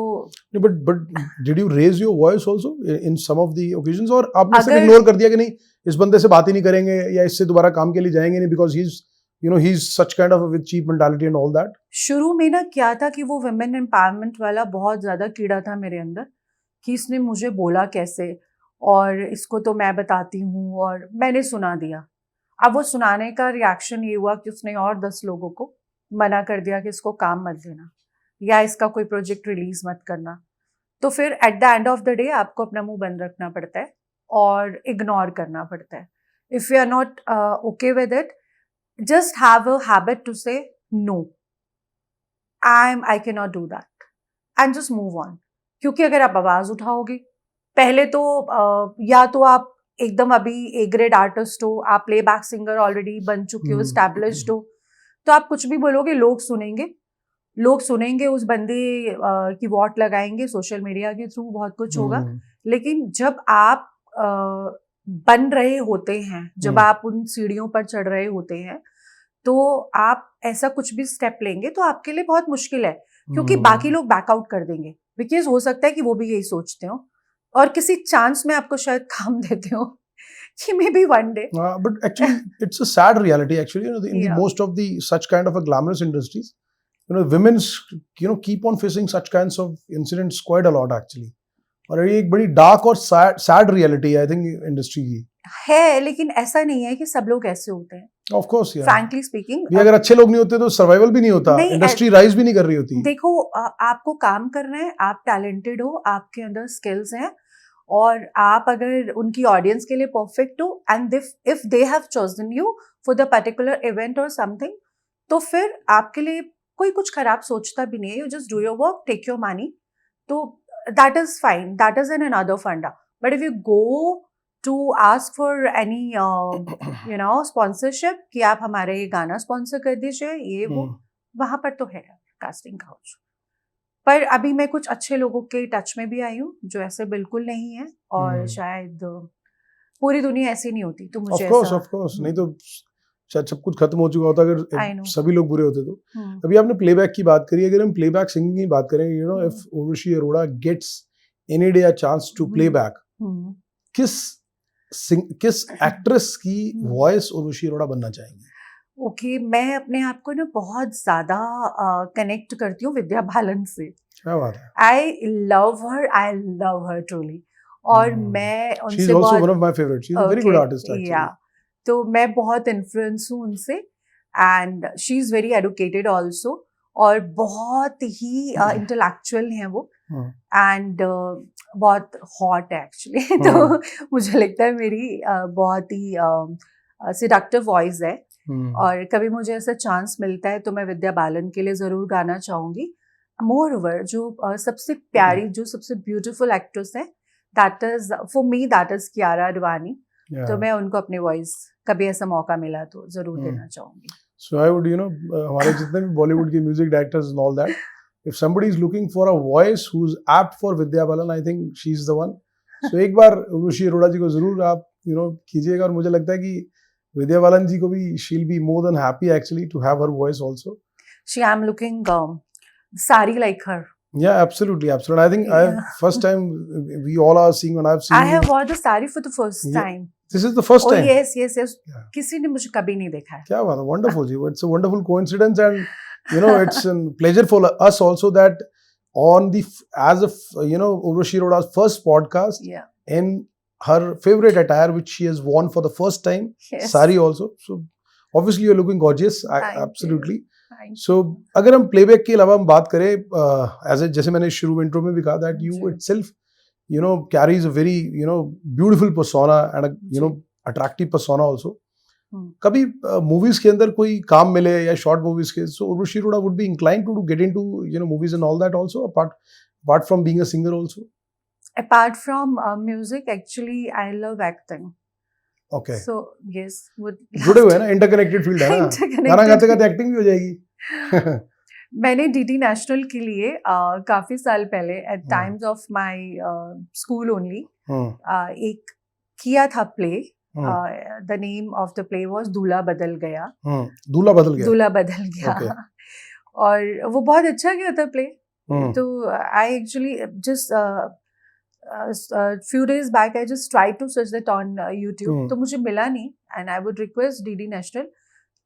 Speaker 1: but did you raise your voice also in some of the occasions, और आपने सिर्फ
Speaker 2: अगर-
Speaker 1: इग्नोर कर दिया कि नहीं इस बंदे से बात ही नहीं करेंगे या इससे दोबारा काम के लिए जाएंगे नहीं, because he is such kind of with cheap mentality and all that?
Speaker 2: शुरू में ना क्या था कि वो वुमेन एम्पावरमेंट वाला बहुत ज्यादा कीड़ा था मेरे अंदर, कि इसने मुझे बोला कैसे और इसको तो मैं बताती हूँ, और मैंने सुना दिया। अब वो सुनाने का रिएक्शन ये हुआ कि उसने और 10 लोगों को मना कर दिया कि इसको काम मत देना या इसका कोई प्रोजेक्ट रिलीज मत करना। तो फिर at the end of the day आपको अपना मुंह बंद रखना पड़ता है और इग्नोर करना पड़ता है। If you are not okay with it, just have a habit to say no, I cannot do that, and just move on। क्योंकि अगर आप आवाज उठाओगे, पहले तो या तो आप एकदम अभी ए ग्रेड आर्टिस्ट हो, आप प्लेबैक सिंगर ऑलरेडी बन चुके हो, एस्टैब्लिश्ड हो, तो आप कुछ भी बोलोगे लोग सुनेंगे, उस बंदे की वोट लगाएंगे, सोशल मीडिया के थ्रू बहुत कुछ होगा। लेकिन जब आप बन रहे होते हैं, जब आप उन सीढ़ियों पर चढ़ रहे होते हैं, तो आप ऐसा कुछ भी स्टेप लेंगे तो आपके लिए बहुत मुश्किल है, क्योंकि बाकी लोग बैकआउट कर देंगे, बिकॉज हो सकता है कि वो भी यही सोचते हो और किसी चांस में आपको शायद काम देते हो कि may be one day.
Speaker 1: But actually, it's a sad reality. Actually, in the most of the such kind of a glamorous industries, women's keep on facing such kinds of incidents quite a lot actually. और ये एक बड़ी dark और sad reality है I think industry की
Speaker 2: है, लेकिन ऐसा नहीं है कि सब लोग ऐसे होते हैं।
Speaker 1: ऑफ कोर्स यार,
Speaker 2: फ्रैंकली स्पीकिंग,
Speaker 1: ये अगर अच्छे लोग नहीं होते तो सर्वाइवल भी नहीं होता, इंडस्ट्री राइज भी नहीं कर रही होती।
Speaker 2: देखो आपको काम करना है, आप टैलेंटेड हो, आपके अंदर स्किल्स हैं, और आप अगर उनकी ऑडियंस के लिए परफेक्ट हो, and if they have chosen you for the particular event और समथिंग, तो फिर आपके लिए कोई कुछ खराब सोचता भी नहीं है। You just do your work, take your money, तो that is fine, that is in another funda। but if you go to ask for any sponsorship कि आप हमारे ये गाना स्पॉन्सर कर दीजिए, ये वो, वहां पर तो है कास्टिंग काउच। पर अभी मैं कुछ अच्छे लोगों के टच में भी आई हूँ जो ऐसे बिल्कुल नहीं है, और शायद पूरी दुनिया ऐसी नहीं होती, तो मुझे
Speaker 1: ऑफ कोर्स नहीं तो शायद सब कुछ खत्म हो चुका होता अगर सभी लोग बुरे होते तो। अभी आपने प्लेबैक की बात करी, अगर हम प्लेबैक सिंगिंग की बात करें, if Urvashi Arora gets any day a chance to playback, किस एक्ट्रेस की वॉइस उर्वशी अरोड़ा बनना चाहेंगे?
Speaker 2: ओके, मैं अपने आप को ना बहुत ज्यादा कनेक्ट करती हूँ विद्या बालन से।
Speaker 1: क्या बात है?
Speaker 2: आई लव हर ट्रूली, और मैं उनसे
Speaker 1: बहुत one of my favourite, she is a very good artist actually.
Speaker 2: तो मैं बहुत इन्फ्लुएंस हूँ उनसे, and she is very educated also, और बहुत ही इंटेलेक्चुअल हैं वो, एंड बहुत हॉट है एक्चुअली। तो मुझे लगता है मेरी बहुत ही सिडक्टिव वॉइस है, और कभी मुझे ऐसा चांस मिलता है तो मैं विद्या बालन के लिए जरूर गाना चाहूंगी। मोर ओवर जो सबसे प्यारी, जो सबसे ब्यूटीफुल एक्ट्रेस है, that is for me, that is Kiara Advani. तो मैं उनको अपनी वॉइस कभी ऐसा मौका मिला तो जरूर देना चाहूंगी।
Speaker 1: सो आई वुड हमारे जितने भी बॉलीवुड के music directors and all that, if somebody is looking for a voice who's apt for Vidya Balan, I think she's the one. So एक बार उर्वशी अरोड़ा जी को जरूर आप कीजिएगा, और मुझे लगता है कि विद्या बालन जी को भी she'll be more than happy actually to have her voice also.
Speaker 2: I'm looking sari like her.
Speaker 1: Yeah, absolutely. I think first time we all are seeing, when I've seen,
Speaker 2: I have worn the sari for the first time.
Speaker 1: This is the first time.
Speaker 2: Oh yes. Yeah. किसी ने मुझे कभी नहीं देखा है।
Speaker 1: क्या बात है, wonderful ji. It's a wonderful coincidence, and it's a pleasure for us also that on the as of Urvashi Roda's first podcast
Speaker 2: Yeah.
Speaker 1: in her favorite attire, which she has worn for the first time,
Speaker 2: Yes.
Speaker 1: sari also. So obviously you're looking gorgeous.
Speaker 2: Thank you.
Speaker 1: Absolutely.
Speaker 2: Thank you.
Speaker 1: So अगर हम playback के अलावा हम बात करें as जैसे मैंने शुरू इंट्रो में भी कहा that you
Speaker 2: जी.
Speaker 1: itself carries a very beautiful persona and a attractive persona also. कभी मूवीज के अंदर कोई काम मिले या शॉर्ट मूवीज के, so Urvashi Roda would be inclined to get into movies and all that also, apart from being a singer also.
Speaker 2: Apart from music, actually, I love acting.
Speaker 1: Okay.
Speaker 2: So yes, would
Speaker 1: जुड़े हुए हैं ना, interconnected field है ना,
Speaker 2: Interconnected
Speaker 1: गाना गाते गाते
Speaker 2: field.
Speaker 1: Acting भी हो जाएगी.
Speaker 2: मैंने डीडी नेशनल के लिए काफी साल पहले at times of my school only एक किया था play. The name of the play was Dulha Badal गया.
Speaker 1: दूल्हा बदल गया.
Speaker 2: दूल्हा बदल गया.
Speaker 1: Okay.
Speaker 2: और वो बहुत अच्छा गया था प्ले.
Speaker 1: हम्म,
Speaker 2: तो I actually just few days back I just tried to search that on YouTube. तो मुझे मिला नहीं, and I would request DD National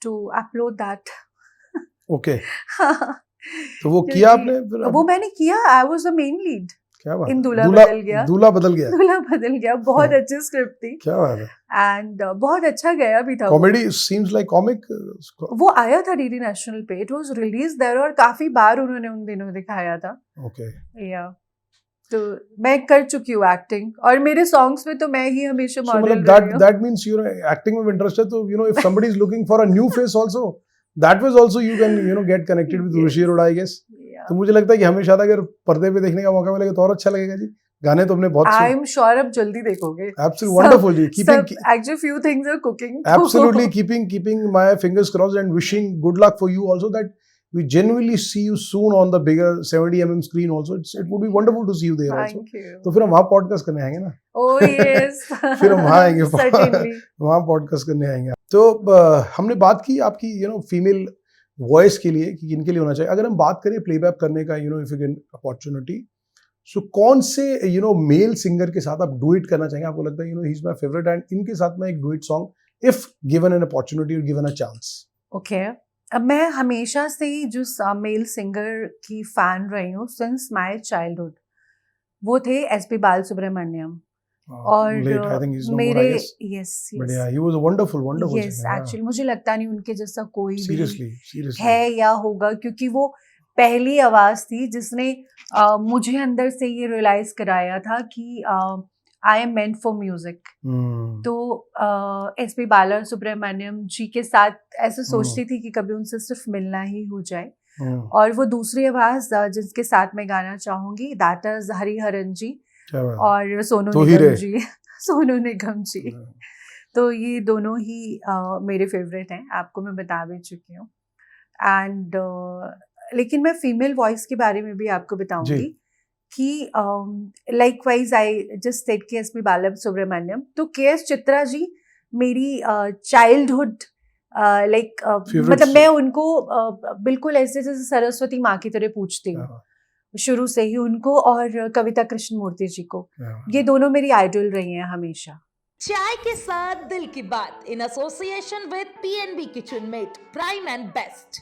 Speaker 2: to upload that.
Speaker 1: okay. तो वो किया आपने फिर?
Speaker 2: वो मैंने किया. I was the main lead
Speaker 1: क्या बात
Speaker 2: in
Speaker 1: है?
Speaker 2: दूल्हा बदल गया.
Speaker 1: दूल्हा बदल गया.
Speaker 2: दूल्हा बदल गया. बहुत अच्छी स्क्रिप्ट थी
Speaker 1: क्या बात है.
Speaker 2: and बहुत अच्छा गया भी था वो.
Speaker 1: Comedy seems like comic.
Speaker 2: वो आया था डीडी नेशनल पे. इट वाज रिलीज देयर और काफी बार उन्होंने उन दिनों दिखाया था.
Speaker 1: ओके.
Speaker 2: या तो मैं कर चुकी हूँ एक्टिंग, और मेरे सॉन्ग्स में तो मैं ही हमेशा
Speaker 1: So
Speaker 2: मॉडल
Speaker 1: मतलब that means acting में interest है, तो if somebody is looking for a new face also, that way also you can get connected with Urvashi Roda, I guess. तो मुझे लगता है कि हमें शायद अगर पर्दे पे देखने का मौका मिलेगा तो और अच्छा लगेगा जी. गाने तो हमने बहुत
Speaker 2: आई एम श्योर अब जल्दी देखोगे.
Speaker 1: Absolutely wonderful ji.
Speaker 2: Actually few things are cooking.
Speaker 1: Absolutely keeping my fingers crossed and wishing good luck for you also, that we genuinely see you soon on the bigger 70mm screen also. It would be wonderful to see you there also.
Speaker 2: Thank you.
Speaker 1: तो फिर हम वहाँ podcast करने आएंगे ना.
Speaker 2: Oh yes.
Speaker 1: फिर हम वहाँ आएंगे.
Speaker 2: Certainly.
Speaker 1: वहाँ पॉडकास्ट करने आएंगे. तो हमने बात की आपकी फीमेल वॉइस के लिए कि किनके लिए होना चाहिए. अगर हम बात करें प्लेबैक करने का इफ यू गेट अपॉर्चुनिटी, सो कौन से मेल सिंगर के साथ आप डुएट करना चाहेंगे? आपको लगता है he is my favourite and इनके साथ मैं एक duet song if given an opportunity और गिवन अ चांस.
Speaker 2: ओके. अब मैं हमेशा से ही जिस मेल सिंगर की फैन रही हूँ सिंस माय चाइल्डहुड, वो थे एसपी बालसुब्रमण्यम. और
Speaker 1: I think he's no more,
Speaker 2: मेरे
Speaker 1: I guess.
Speaker 2: Yes
Speaker 1: But yeah, he was a wonderful
Speaker 2: yes
Speaker 1: singer.
Speaker 2: Actually मुझे लगता नहीं उनके जैसा कोई भी
Speaker 1: Seriously.
Speaker 2: है या होगा, क्योंकि वो पहली आवाज थी जिसने मुझे अंदर से ये रियलाइज कराया था कि I am meant for music. तो एसपी बाला सुब्रमण्यम जी के साथ ऐसे सोचती थी कि कभी उनसे सिर्फ मिलना ही हो जाए. और वो दूसरी आवाज जिसके साथ मैं गाना चाहूंगी, दैट इज हरिहरन जी और सोनू निगम जी. सोनू निगम जी. तो ये दोनों ही मेरे फेवरेट हैं, आपको मैं बता भी चुकी हूँ. एंड लेकिन मैं फीमेल वॉइस के बारे में भी आपको बताऊंगी कि लाइकवाइज आई जस्ट सेड के एसपी बाला सुब्रमण्यम. तो के.एस. चित्रा जी मेरी चाइल्डहुड लाइक मतलब मैं उनको बिल्कुल ऐसे जैसे सरस्वती माँ की तरह पूछती हूँ शुरू से ही उनको, और कविता कृष्णमूर्ति जी को. ये दोनों मेरी आइडल रही हैं हमेशा.
Speaker 3: चाय के साथ दिल की बात in association with PNB kitchen mate prime and best.